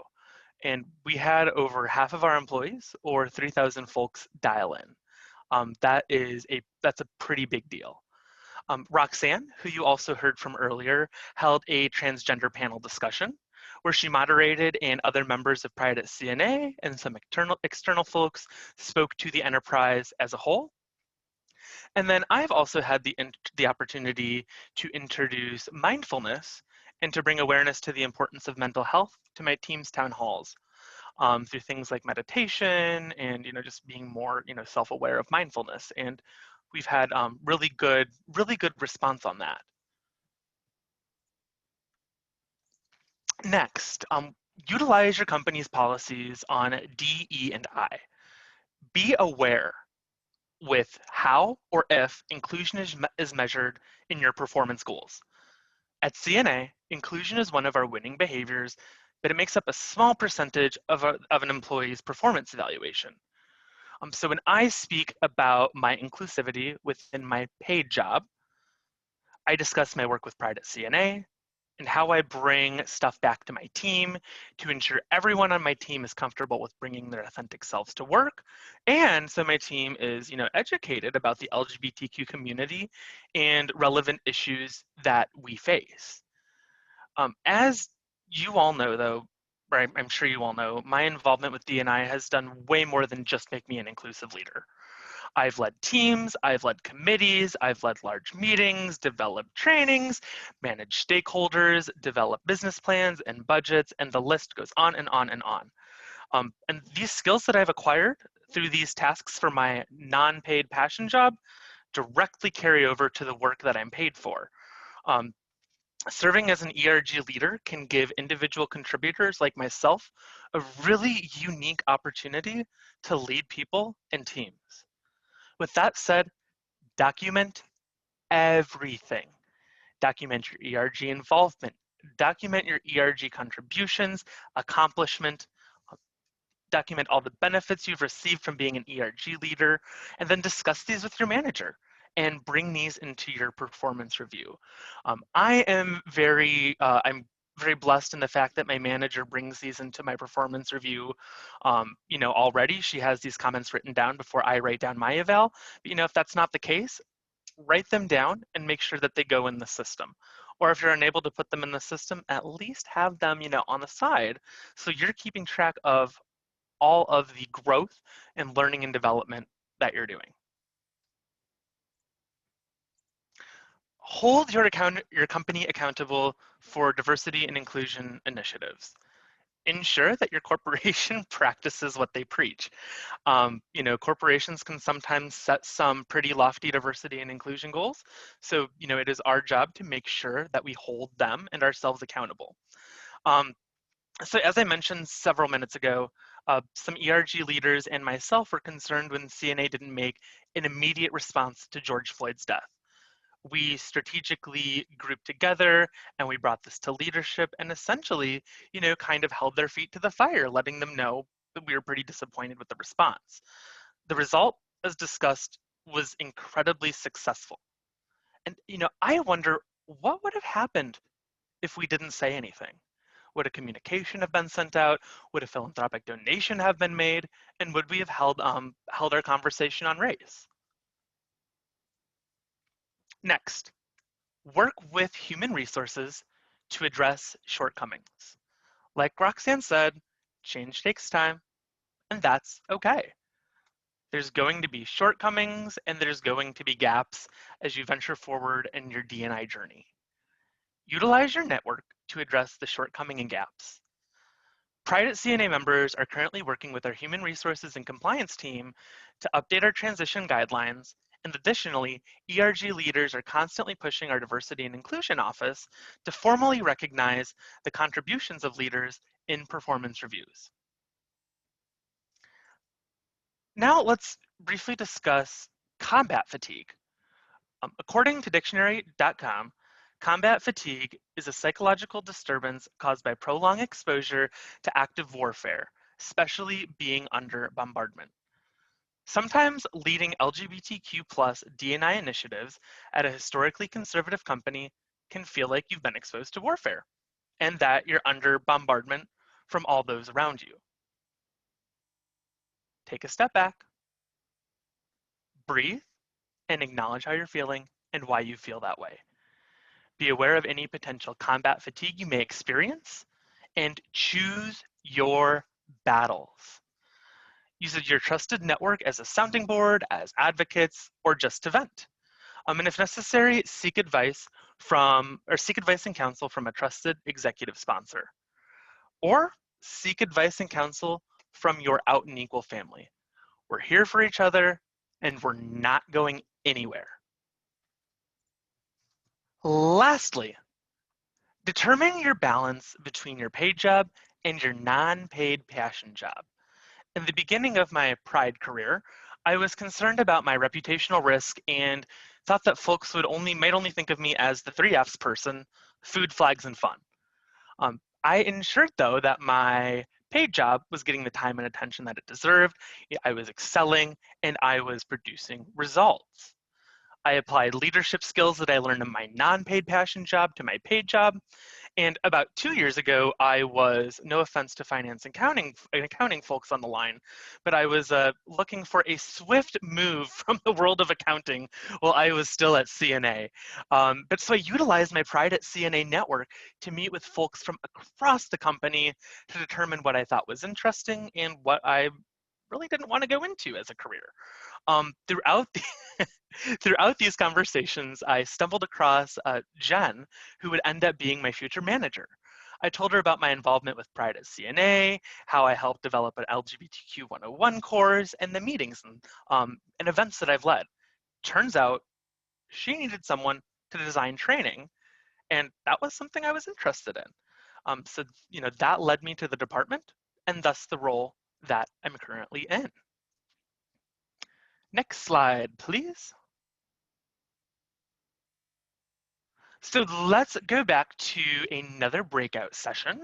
And we had over half of our employees, or 3,000 folks, dial in. That's a pretty big deal. Roxanne, who you also heard from earlier, held a transgender panel discussion where she moderated, and other members of Pride at CNA and some external folks spoke to the enterprise as a whole. And then I've also had the opportunity to introduce mindfulness and to bring awareness to the importance of mental health to my team's town halls through things like meditation and just being more self-aware of mindfulness. And we've had really good response on that. Next, utilize your company's policies on D, E, and I. Be aware with how or if inclusion is measured in your performance goals. At CNA, inclusion is one of our winning behaviors, but it makes up a small percentage of an employee's performance evaluation. So when I speak about my inclusivity within my paid job, I discuss my work with Pride at CNA and how I bring stuff back to my team to ensure everyone on my team is comfortable with bringing their authentic selves to work. And so my team is, educated about the LGBTQ community and relevant issues that we face. As you all know, though, or I'm sure you all know, my involvement with D&I has done way more than just make me an inclusive leader. I've led teams, I've led committees, I've led large meetings, developed trainings, managed stakeholders, developed business plans and budgets, and the list goes on and on and on. And these skills that I've acquired through these tasks for my non-paid passion job directly carry over to the work that I'm paid for. Serving as an ERG leader can give individual contributors like myself a really unique opportunity to lead people and teams. With that said, document everything. Document your ERG involvement. Document your ERG contributions, accomplishment. Document all the benefits you've received from being an ERG leader, and then discuss these with your manager and bring these into your performance review. I'm very blessed in the fact that my manager brings these into my performance review. Already she has these comments written down before I write down my eval. But, if that's not the case, write them down and make sure that they go in the system. Or if you're unable to put them in the system, at least have them, on the side, so you're keeping track of all of the growth and learning and development that you're doing. Hold your company accountable for diversity and inclusion initiatives. ensure that your corporation practices what they preach. Corporations can sometimes set some pretty lofty diversity and inclusion goals. So, it is our job to make sure that we hold them and ourselves accountable. So as I mentioned several minutes ago, some ERG leaders and myself were concerned when CNA didn't make an immediate response to George Floyd's death. We strategically grouped together and we brought this to leadership and essentially, kind of held their feet to the fire, letting them know that we were pretty disappointed with the response. The result, as discussed, was incredibly successful. And, I wonder what would have happened if we didn't say anything. Would a communication have been sent out? Would a philanthropic donation have been made? And would we have held our conversation on race? Next, work with human resources to address shortcomings. Like Roxanne said, change takes time, and that's okay. There's going to be shortcomings and there's going to be gaps as you venture forward in your D&I journey. Utilize your network to address the shortcoming and gaps. Pride at CNA members are currently working with our human resources and compliance team to update our transition guidelines, and additionally, ERG leaders are constantly pushing our diversity and inclusion office to formally recognize the contributions of leaders in performance reviews. Now let's briefly discuss combat fatigue. According to dictionary.com, combat fatigue is a psychological disturbance caused by prolonged exposure to active warfare, especially being under bombardment. Sometimes leading LGBTQ plus D&I initiatives at a historically conservative company can feel like you've been exposed to warfare and that you're under bombardment from all those around you. Take a step back, breathe, and acknowledge how you're feeling and why you feel that way. Be aware of any potential combat fatigue you may experience and choose your battles. Use your trusted network as a sounding board, as advocates, or just to vent. And if necessary, seek advice and counsel from a trusted executive sponsor. Or seek advice and counsel from your out and equal family. We're here for each other and we're not going anywhere. Lastly, determine your balance between your paid job and your non-paid passion job. In the beginning of my Pride career, I was concerned about my reputational risk and thought that folks might only think of me as the 3Fs person, food, flags, and fun. I ensured though that my paid job was getting the time and attention that it deserved. I was excelling and I was producing results. I applied leadership skills that I learned in my non-paid passion job to my paid job. And about 2 years ago, I was, no offense to finance and accounting folks on the line, but I was looking for a swift move from the world of accounting while I was still at CNA. But so I utilized my Pride at CNA network to meet with folks from across the company to determine what I thought was interesting and what I really didn't want to go into as a career. Throughout these conversations, I stumbled across Jen, who would end up being my future manager. I told her about my involvement with Pride at CNA, how I helped develop an LGBTQ 101 course, and the meetings and events that I've led. Turns out she needed someone to design training, and that was something I was interested in. So that led me to the department, and thus the role that I'm currently in. Next slide, please. So let's go back to another breakout session.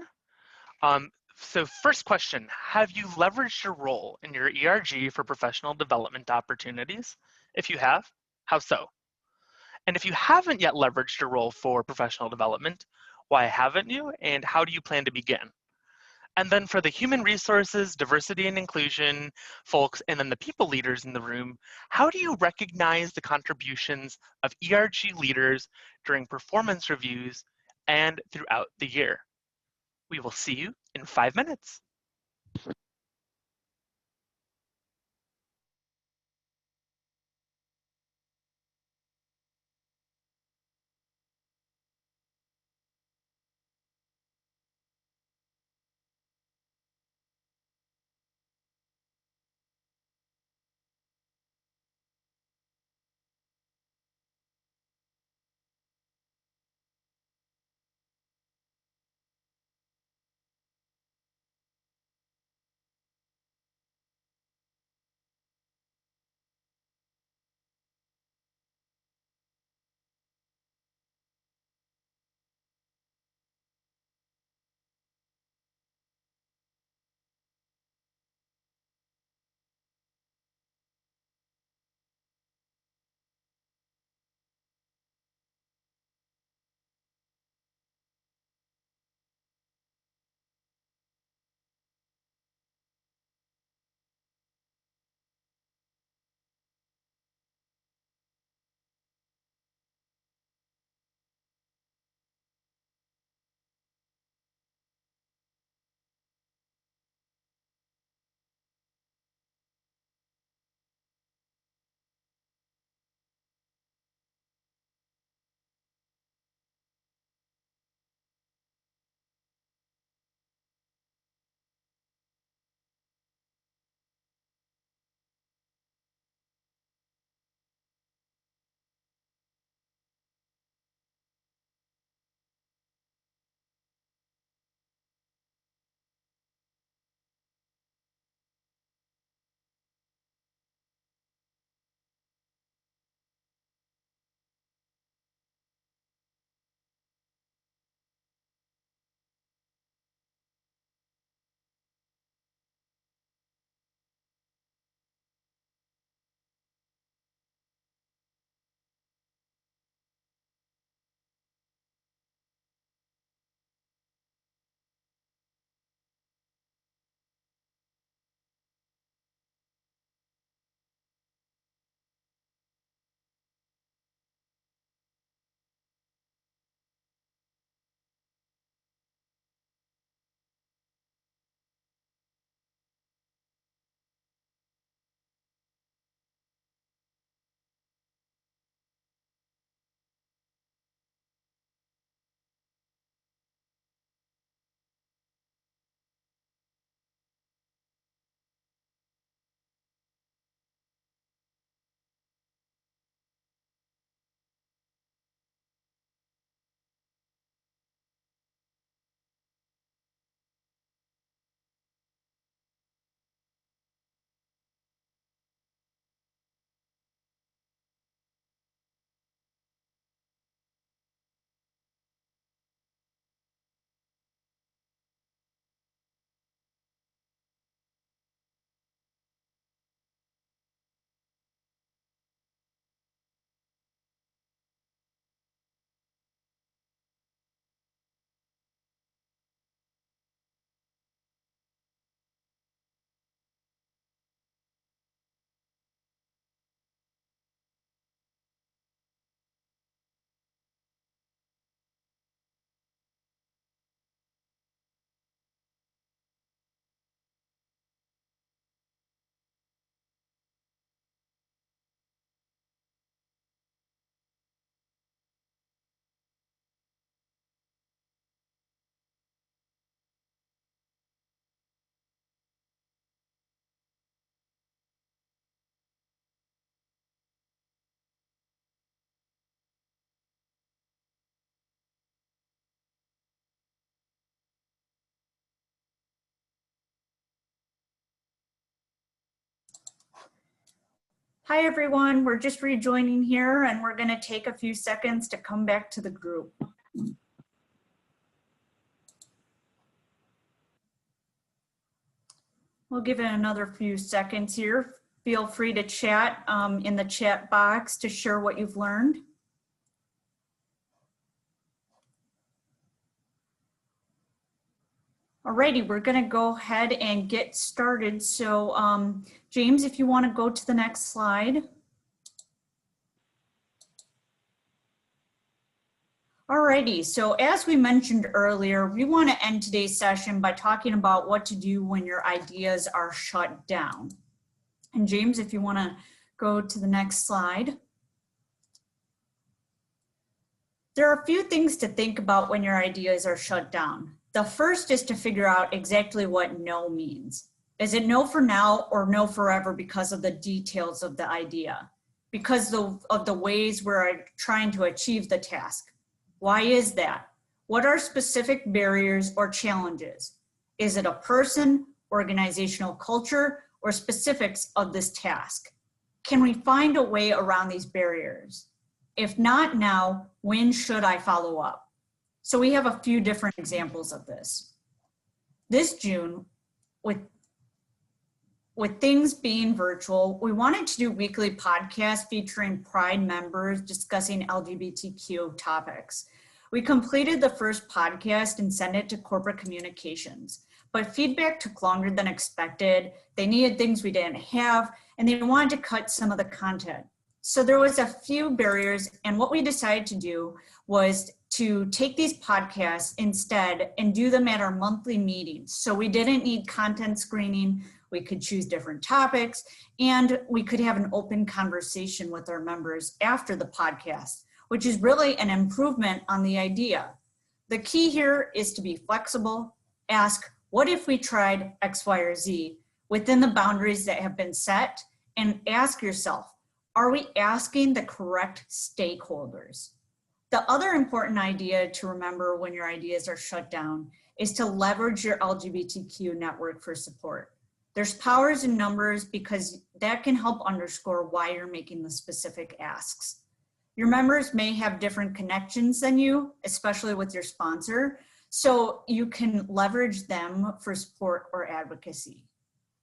So first question, have you leveraged your role in your ERG for professional development opportunities? If you have, how so? And if you haven't yet leveraged your role for professional development, why haven't you? And how do you plan to begin? And then for the human resources, diversity and inclusion folks, and then the people leaders in the room, how do you recognize the contributions of ERG leaders during performance reviews and throughout the year? We will see you in 5 minutes. Hi everyone, we're just rejoining here and we're going to take a few seconds to come back to the group. We'll give it another few seconds here. Feel free to chat in the chat box to share what you've learned. Alrighty, we're going to go ahead and get started. So James, if you want to go to the next slide. Alrighty, so as we mentioned earlier, we want to end today's session by talking about what to do when your ideas are shut down. And James, if you want to go to the next slide. There are a few things to think about when your ideas are shut down. The first is to figure out exactly what no means. Is it no for now or no forever because of the details of the idea? Because of the ways we're trying to achieve the task? Why is that? What are specific barriers or challenges? Is it a person, organizational culture, or specifics of this task? Can we find a way around these barriers? If not now, when should I follow up? So we have a few different examples of this. This June, with things being virtual, we wanted to do weekly podcasts featuring Pride members discussing LGBTQ topics. We completed the first podcast and sent it to corporate communications, but feedback took longer than expected. They needed things we didn't have, and they wanted to cut some of the content. So there was a few barriers, and what we decided to do was to take these podcasts instead and do them at our monthly meetings. So we didn't need content screening, we could choose different topics, and we could have an open conversation with our members after the podcast, which is really an improvement on the idea. The key here is to be flexible, ask, what if we tried X, Y, or Z within the boundaries that have been set, and ask yourself, are we asking the correct stakeholders? The other important idea to remember when your ideas are shut down is to leverage your LGBTQ network for support. There's powers in numbers because that can help underscore why you're making the specific asks. Your members may have different connections than you, especially with your sponsor, so you can leverage them for support or advocacy.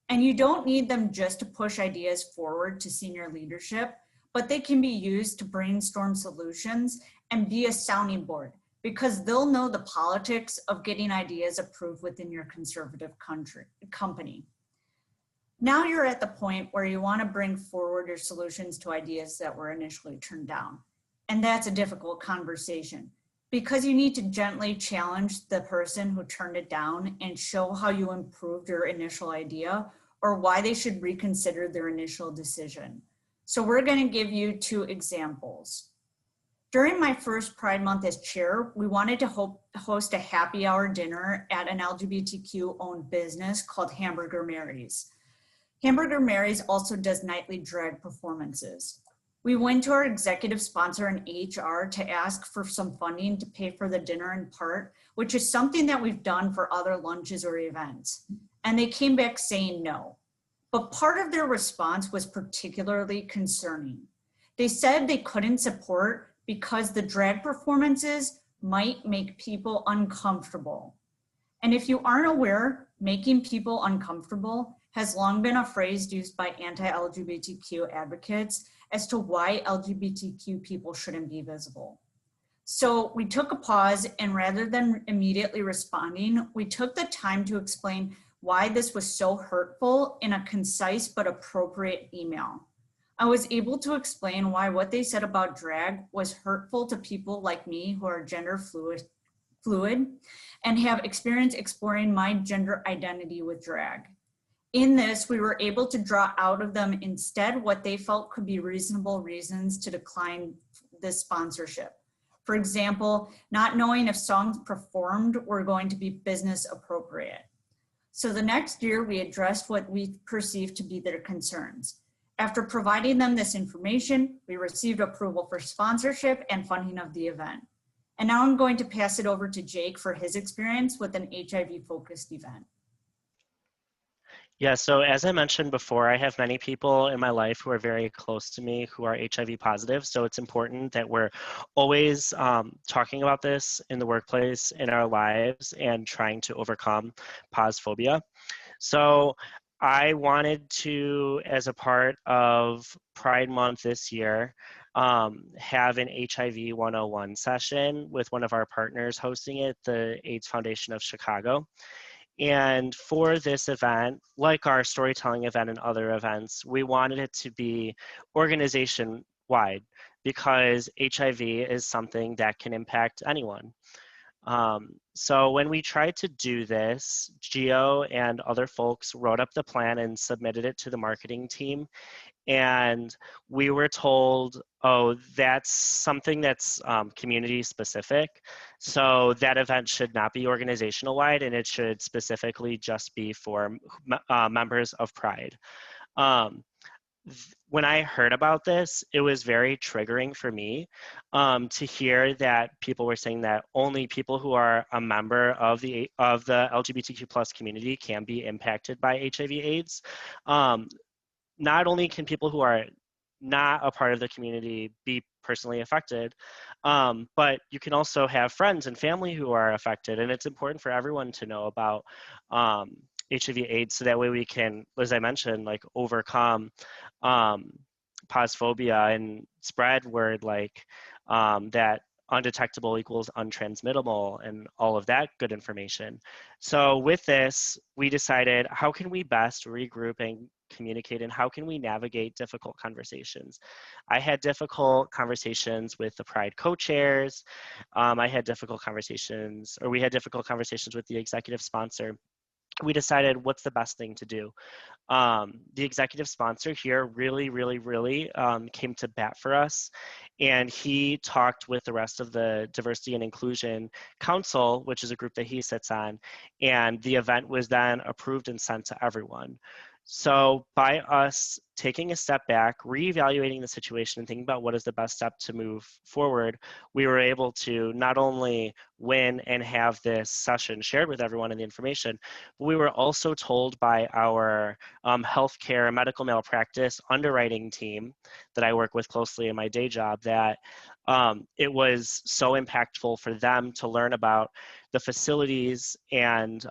And you don't need them just to push ideas forward to senior leadership, but they can be used to brainstorm solutions and be a sounding board because they'll know the politics of getting ideas approved within your conservative company. Now you're at the point where you want to bring forward your solutions to ideas that were initially turned down. And that's a difficult conversation because you need to gently challenge the person who turned it down and show how you improved your initial idea or why they should reconsider their initial decision. So we're going to give you two examples. During my first Pride Month as chair, we wanted to host a happy hour dinner at an LGBTQ owned business called Hamburger Mary's. Hamburger Mary's also does nightly drag performances. We went to our executive sponsor and HR to ask for some funding to pay for the dinner in part, which is something that we've done for other lunches or events. And they came back saying no. But part of their response was particularly concerning. They said they couldn't support because the drag performances might make people uncomfortable. And if you aren't aware, making people uncomfortable has long been a phrase used by anti-LGBTQ advocates as to why LGBTQ people shouldn't be visible. So we took a pause, and rather than immediately responding, we took the time to explain why this was so hurtful in a concise but appropriate email. I was able to explain why what they said about drag was hurtful to people like me who are gender fluid and have experience exploring my gender identity with drag. In this, we were able to draw out of them instead what they felt could be reasonable reasons to decline this sponsorship. For example, not knowing if songs performed were going to be business appropriate. So the next year, we addressed what we perceived to be their concerns. After providing them this information, we received approval for sponsorship and funding of the event. And now I'm going to pass it over to Jake for his experience with an HIV-focused event. Yeah, so as I mentioned before, I have many people in my life who are very close to me who are HIV positive. So it's important that we're always talking about this in the workplace, in our lives, and trying to overcome phobia. So I wanted to, as a part of Pride Month this year, have an HIV 101 session with one of our partners hosting it, the AIDS Foundation of Chicago. And for this event, like our storytelling event and other events, we wanted it to be organization wide because HIV is something that can impact anyone. So when we tried to do this, Geo and other folks wrote up the plan and submitted it to the marketing team. And we were told, oh, that's something that's community specific. So that event should not be organizational wide and it should specifically just be for members of Pride. When I heard about this, it was very triggering for me to hear that people were saying that only people who are a member of the LGBTQ plus community can be impacted by HIV/AIDS. Not only can people who are not a part of the community be personally affected, but you can also have friends and family who are affected, and it's important for everyone to know about HIV/AIDS so that way we can, as I mentioned, like overcome phobia and spread word like that undetectable equals untransmittable and all of that good information. So with this, we decided how can we best regroup and communicate and how can we navigate difficult conversations. I had difficult conversations with the Pride co-chairs. I had difficult conversations, or we had difficult conversations with the executive sponsor. We decided what's the best thing to do. The executive sponsor here really came to bat for us, and he talked with the rest of the Diversity and Inclusion Council, which is a group that he sits on, and the event was then approved and sent to everyone. So by us taking a step back, reevaluating the situation and thinking about what is the best step to move forward, we were able to not only win and have this session shared with everyone and the information, but we were also told by our healthcare medical malpractice underwriting team that I work with closely in my day job that it was so impactful for them to learn about the facilities and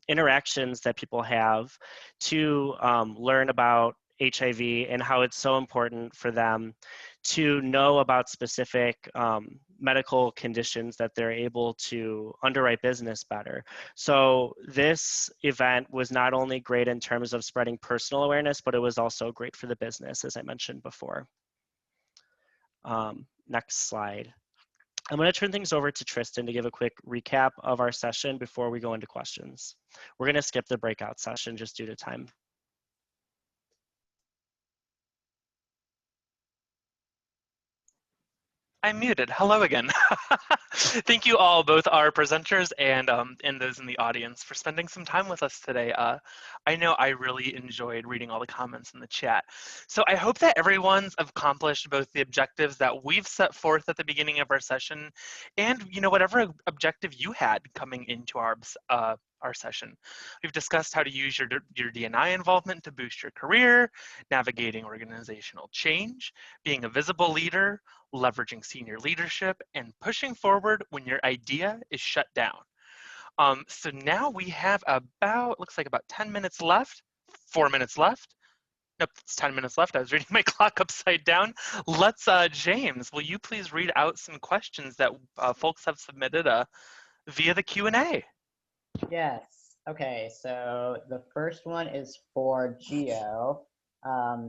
interactions that people have to learn about HIV and how it's so important for them to know about specific medical conditions that they're able to underwrite business better. So this event was not only great in terms of spreading personal awareness, but it was also great for the business, as I mentioned before. Next slide. I'm going to turn things over to Tristan to give a quick recap of our session before we go into questions. We're going to skip the breakout session just due to time. I'm muted. Hello again. Thank you all, both our presenters and those in the audience, for spending some time with us today. I know I really enjoyed reading all the comments in the chat. So I hope that everyone's accomplished both the objectives that we've set forth at the beginning of our session and whatever objective you had coming into our session. We've discussed how to use your D&I involvement to boost your career, navigating organizational change, being a visible leader, leveraging senior leadership, and pushing forward when your idea is shut down. So now we have looks like about 10 minutes left, 4 minutes left. Nope, it's 10 minutes left. I was reading my clock upside down. Let's, James, will you please read out some questions that folks have submitted via the Q&A? Yes. Okay, so the first one is for Geo.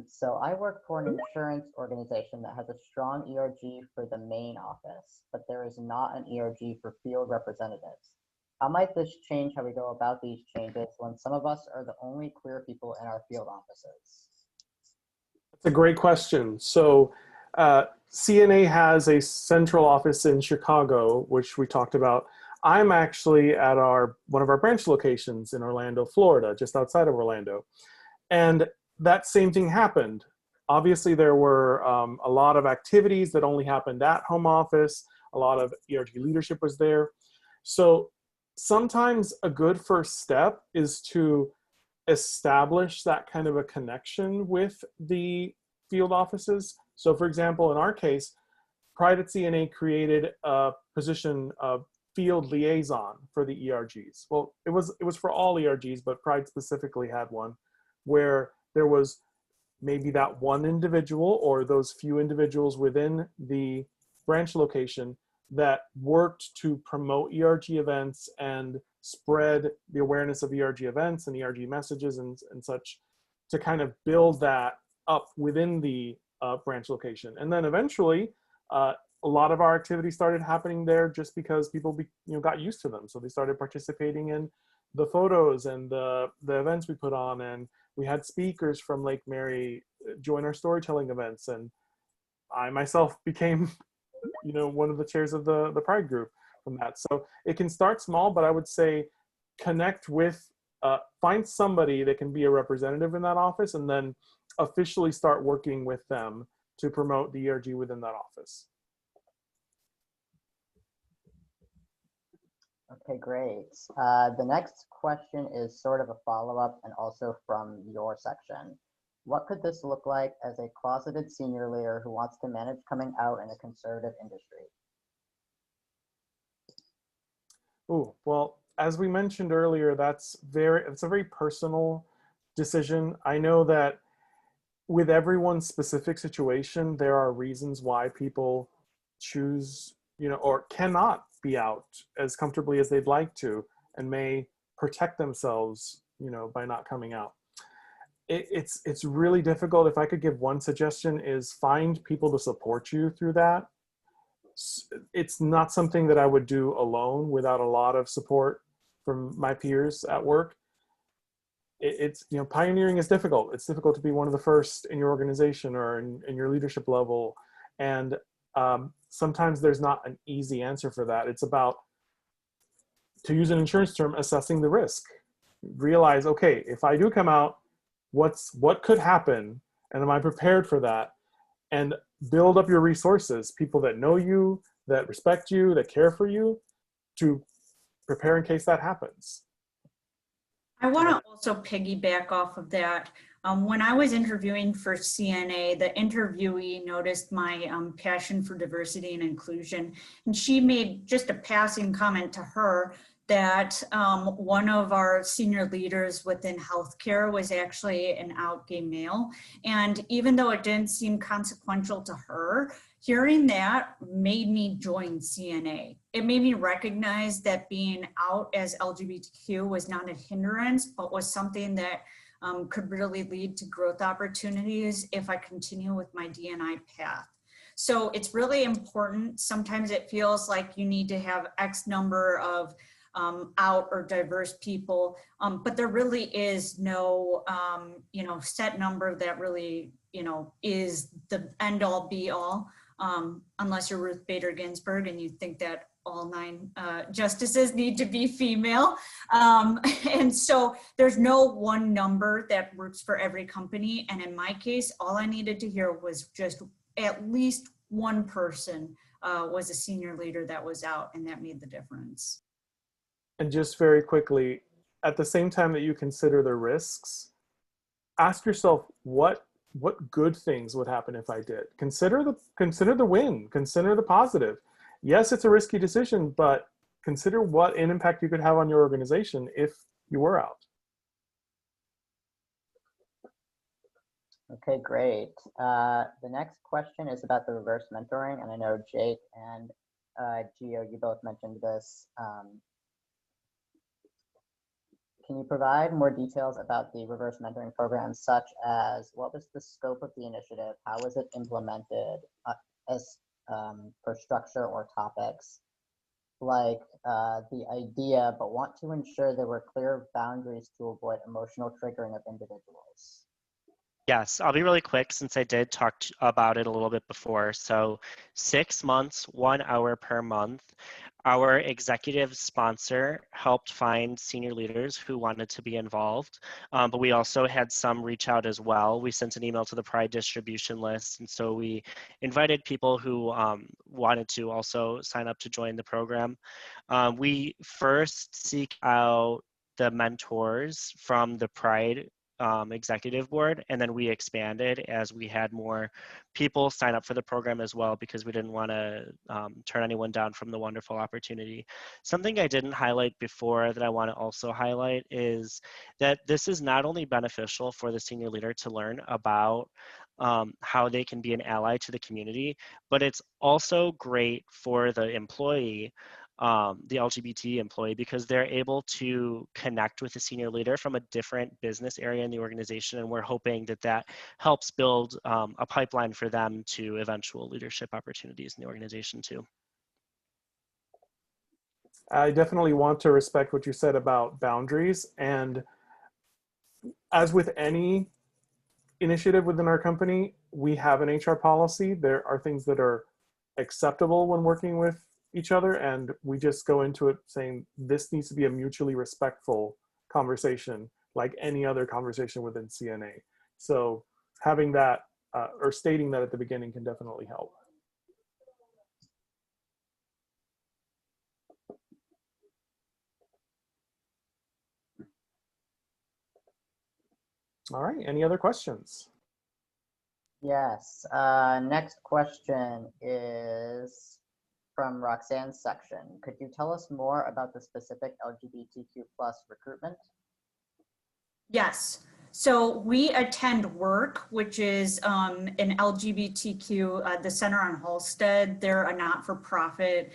So I work for an insurance organization that has a strong ERG for the main office, but there is not an ERG for field representatives. How might this change how we go about these changes when some of us are the only queer people in our field offices? That's a great question. So CNA has a central office in Chicago, which we talked about. I'm actually at one of our branch locations in Orlando, Florida, just outside of Orlando. And that same thing happened. Obviously, there were a lot of activities that only happened at home office. A lot of ERG leadership was there. So sometimes a good first step is to establish that kind of a connection with the field offices. So for example, in our case, Pride at CNA created a position of field liaison for the ERGs. Well, it was for all ERGs, but Pride specifically had one where there was maybe that one individual or those few individuals within the branch location that worked to promote ERG events and spread the awareness of ERG events and ERG messages and such, to kind of build that up within the branch location. And then eventually, a lot of our activity started happening there just because people got used to them. So they started participating in the photos and the events we put on, and we had speakers from Lake Mary join our storytelling events, and I myself became one of the chairs of the Pride group from that. So it can start small, but I would say connect with, find somebody that can be a representative in that office, and then officially start working with them to promote the ERG within that office. Okay, great. The next question is sort of a follow-up and also from your section. What could this look like as a closeted senior leader who wants to manage coming out in a conservative industry? Oh, well, as we mentioned earlier, it's a very personal decision. I know that with everyone's specific situation, there are reasons why people choose, or cannot be out as comfortably as they'd like to, and may protect themselves, by not coming out. It's really difficult. If I could give one suggestion, is find people to support you through that. It's not something that I would do alone without a lot of support from my peers at work. Pioneering is difficult. It's difficult to be one of the first in your organization or in your leadership level. And sometimes there's not an easy answer for that. It's about, to use an insurance term, assessing the risk. Realize, okay, if I do come out, what could happen, and am I prepared for that? And build up your resources, people that know you, that respect you, that care for you, to prepare in case that happens. I want to also piggyback off of that. When I was interviewing for CNA, the interviewee noticed my passion for diversity and inclusion, and she made just a passing comment to her that one of our senior leaders within healthcare was actually an out gay male. And even though it didn't seem consequential to her, hearing that made me join CNA. It made me recognize that being out as LGBTQ was not a hindrance, but was something that could really lead to growth opportunities if I continue with my D&I path. So it's really important. Sometimes it feels like you need to have X number of out or diverse people, but there really is no, set number that really, is the end all be all, unless you're Ruth Bader Ginsburg and you think that all 9 justices need to be female. And so there's no one number that works for every company. And in my case, all I needed to hear was just at least one person was a senior leader that was out, and that made the difference. And just very quickly, at the same time that you consider the risks, ask yourself what good things would happen if I did. Consider the win, consider the positive. Yes, it's a risky decision, but consider what an impact you could have on your organization if you were out. Okay, great. The next question is about the reverse mentoring, and I know Jake and Gio, you both mentioned this. Can you provide more details about the reverse mentoring program, such as what was the scope of the initiative, how was it implemented, as for structure or topics, like the idea, but want to ensure there were clear boundaries to avoid emotional triggering of individuals? Yes, I'll be really quick since I did talk about it a little bit before. So 6 months, 1 hour per month. Our executive sponsor helped find senior leaders who wanted to be involved, but we also had some reach out as well. We sent an email to the Pride distribution list, and so we invited people who wanted to also sign up to join the program. We first seek out the mentors from the Pride executive board, and then we expanded as we had more people sign up for the program as well, because we didn't want to turn anyone down from the wonderful opportunity. Something I didn't highlight before that I want to also highlight is that this is not only beneficial for the senior leader to learn about how they can be an ally to the community, but it's also great for the employee, the LGBT employee, because they're able to connect with the senior leader from a different business area in the organization. And we're hoping that that helps build a pipeline for them to eventual leadership opportunities in the organization too. I definitely want to respect what you said about boundaries. And as with any initiative within our company, we have an HR policy. There are things that are acceptable when working with each other, and we just go into it saying this needs to be a mutually respectful conversation, like any other conversation within CNA. So having that or stating that at the beginning can definitely help. All right, any other questions? Yes, next question is from Roxanne's section. Could you tell us more about the specific LGBTQ+ recruitment? Yes. So we attend WORK, which is an LGBTQ, the Center on Halsted. They're a not-for-profit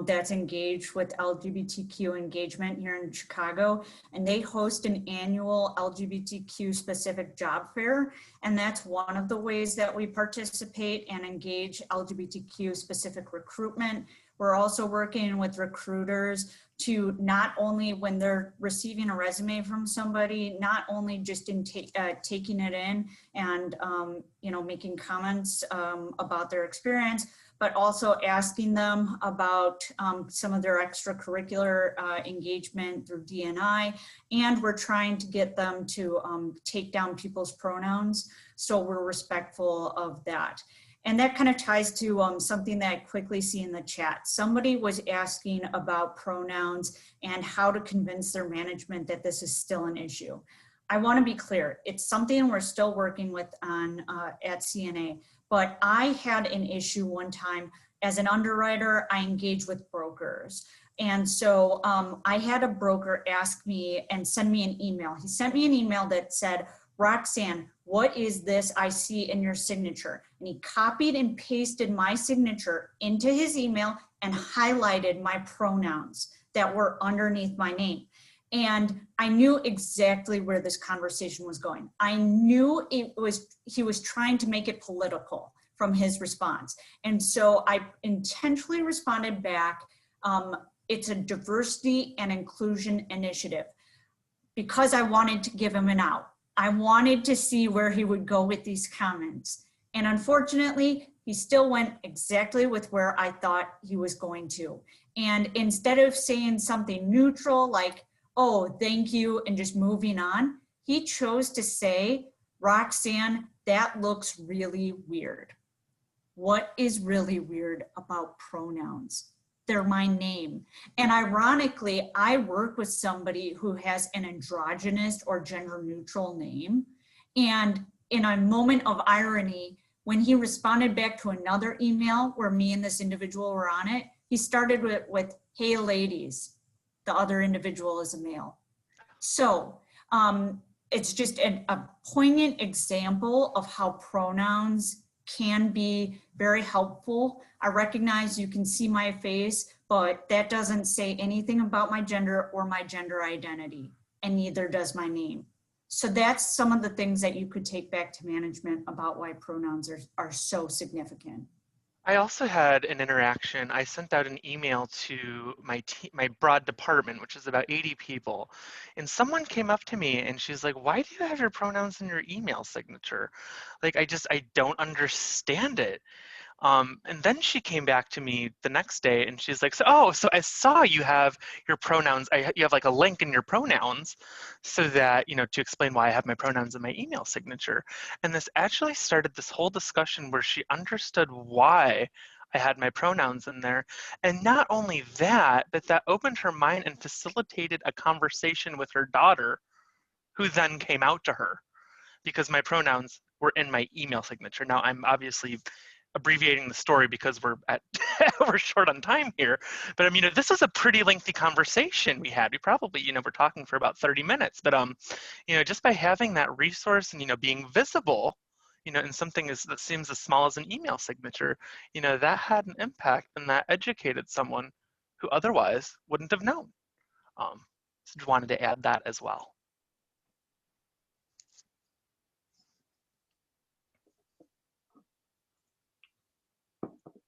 that's engaged with LGBTQ engagement here in Chicago. And they host an annual LGBTQ specific job fair. And that's one of the ways that we participate and engage LGBTQ specific recruitment. We're also working with recruiters to not only when they're receiving a resume from somebody, not only just in taking it in and making comments about their experience, but also asking them about some of their extracurricular engagement through D&I. And we're trying to get them to take down people's pronouns, so we're respectful of that. And that kind of ties to something that I quickly see in the chat. Somebody was asking about pronouns and how to convince their management that this is still an issue. I want to be clear, it's something we're still working with on at CNA, but I had an issue one time. As an underwriter, I engage with brokers. And so I had a broker ask me and send me an email. He sent me an email that said, Roxanne, what is this I see in your signature? And he copied and pasted my signature into his email and highlighted my pronouns that were underneath my name. And I knew exactly where this conversation was going. I knew he was trying to make it political from his response. And so I intentionally responded back, it's a diversity and inclusion initiative, because I wanted to give him an out. I wanted to see where he would go with these comments. And unfortunately, he still went exactly with where I thought he was going to. And instead of saying something neutral like, oh, thank you, and just moving on, he chose to say, Roxanne, that looks really weird. What is really weird about pronouns? They're my name. And ironically, I work with somebody who has an androgynous or gender neutral name. And in a moment of irony, when he responded back to another email where me and this individual were on it, he started with hey ladies, the other individual is a male. So it's just a poignant example of how pronouns can be very helpful. I recognize you can see my face, but that doesn't say anything about my gender or my gender identity, and neither does my name. So that's some of the things that you could take back to management about why pronouns are so significant. I also had an interaction. I sent out an email to my broad department, which is about 80 people. And someone came up to me and she's like, why do you have your pronouns in your email signature? Like, I don't understand it. And then she came back to me the next day and she's like, so I saw you have your pronouns, you have like a link in your pronouns so that, to explain why I have my pronouns in my email signature. And this actually started this whole discussion where she understood why I had my pronouns in there. And not only that, but that opened her mind and facilitated a conversation with her daughter, who then came out to her because my pronouns were in my email signature. Now I'm obviously abbreviating the story because we're short on time here, but this was a pretty lengthy conversation we had. We probably, we're talking for about 30 minutes, but just by having that resource and, being visible, in something that seems as small as an email signature, that had an impact and that educated someone who otherwise wouldn't have known. So just wanted to add that as well.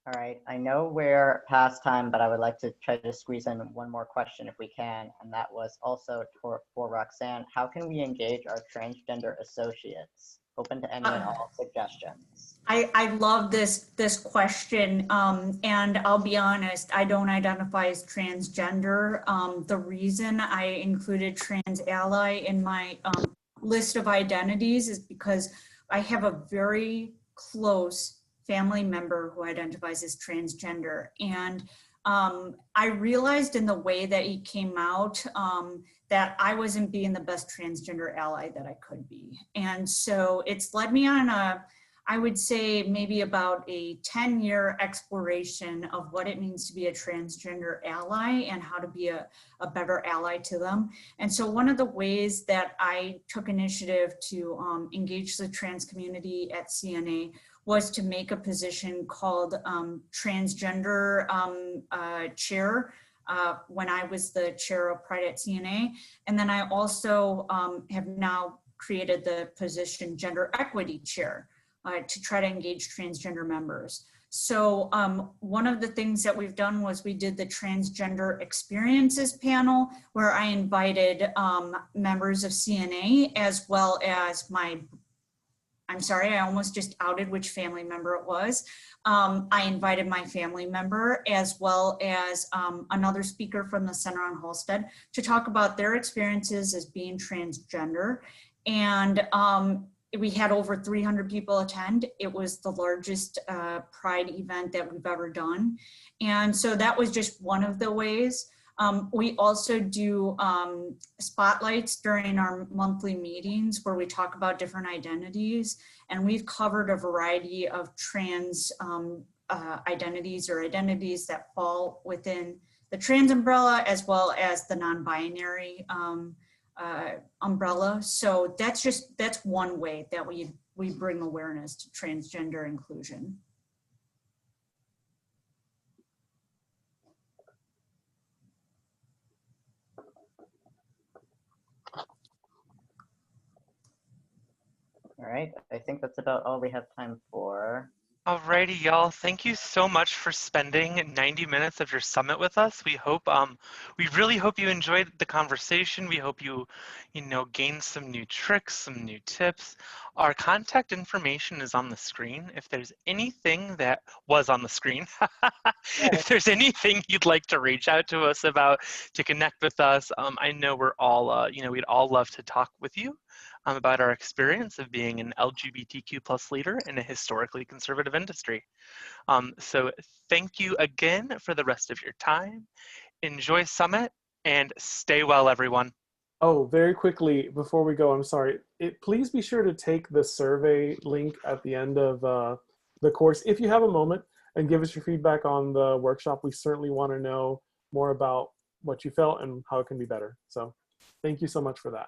All right, I know we're past time, but I would like to try to squeeze in one more question if we can, and that was also for Roxanne. How can we engage our transgender associates? Open to any and all suggestions. I love this question, and I'll be honest, I don't identify as transgender. The reason I included trans ally in my list of identities is because I have a very close family member who identifies as transgender. And I realized in the way that he came out that I wasn't being the best transgender ally that I could be. And so it's led me on I would say maybe about a 10-year exploration of what it means to be a transgender ally and how to be a better ally to them. And so one of the ways that I took initiative to engage the trans community at CNA was to make a position called transgender chair when I was the chair of Pride at CNA. And then I also have now created the position gender equity chair to try to engage transgender members. So one of the things that we've done was we did the transgender experiences panel where I invited members of CNA as well as I'm sorry, I almost just outed which family member it was. I invited my family member as well as another speaker from the Center on Halsted to talk about their experiences as being transgender. And we had over 300 people attend. It was the largest Pride event that we've ever done. And so that was just one of the ways. We also do spotlights during our monthly meetings where we talk about different identities, and we've covered a variety of trans identities or identities that fall within the trans umbrella as well as the non-binary umbrella. So that's one way that we bring awareness to transgender inclusion. All right, I think that's about all we have time for. Alrighty, y'all. Thank you so much for spending 90 minutes of your summit with us. We hope, we really hope you enjoyed the conversation. We hope you gained some new tricks, some new tips. Our contact information is on the screen. If there's anything that was on the screen, if there's anything you'd like to reach out to us about, to connect with us, I know we're all, we'd all love to talk with you about our experience of being an LGBTQ plus leader in a historically conservative industry. So thank you again for the rest of your time. Enjoy Summit and stay well, everyone. Oh, very quickly before we go, I'm sorry. Please be sure to take the survey link at the end of the course if you have a moment and give us your feedback on the workshop. We certainly want to know more about what you felt and how it can be better. So thank you so much for that.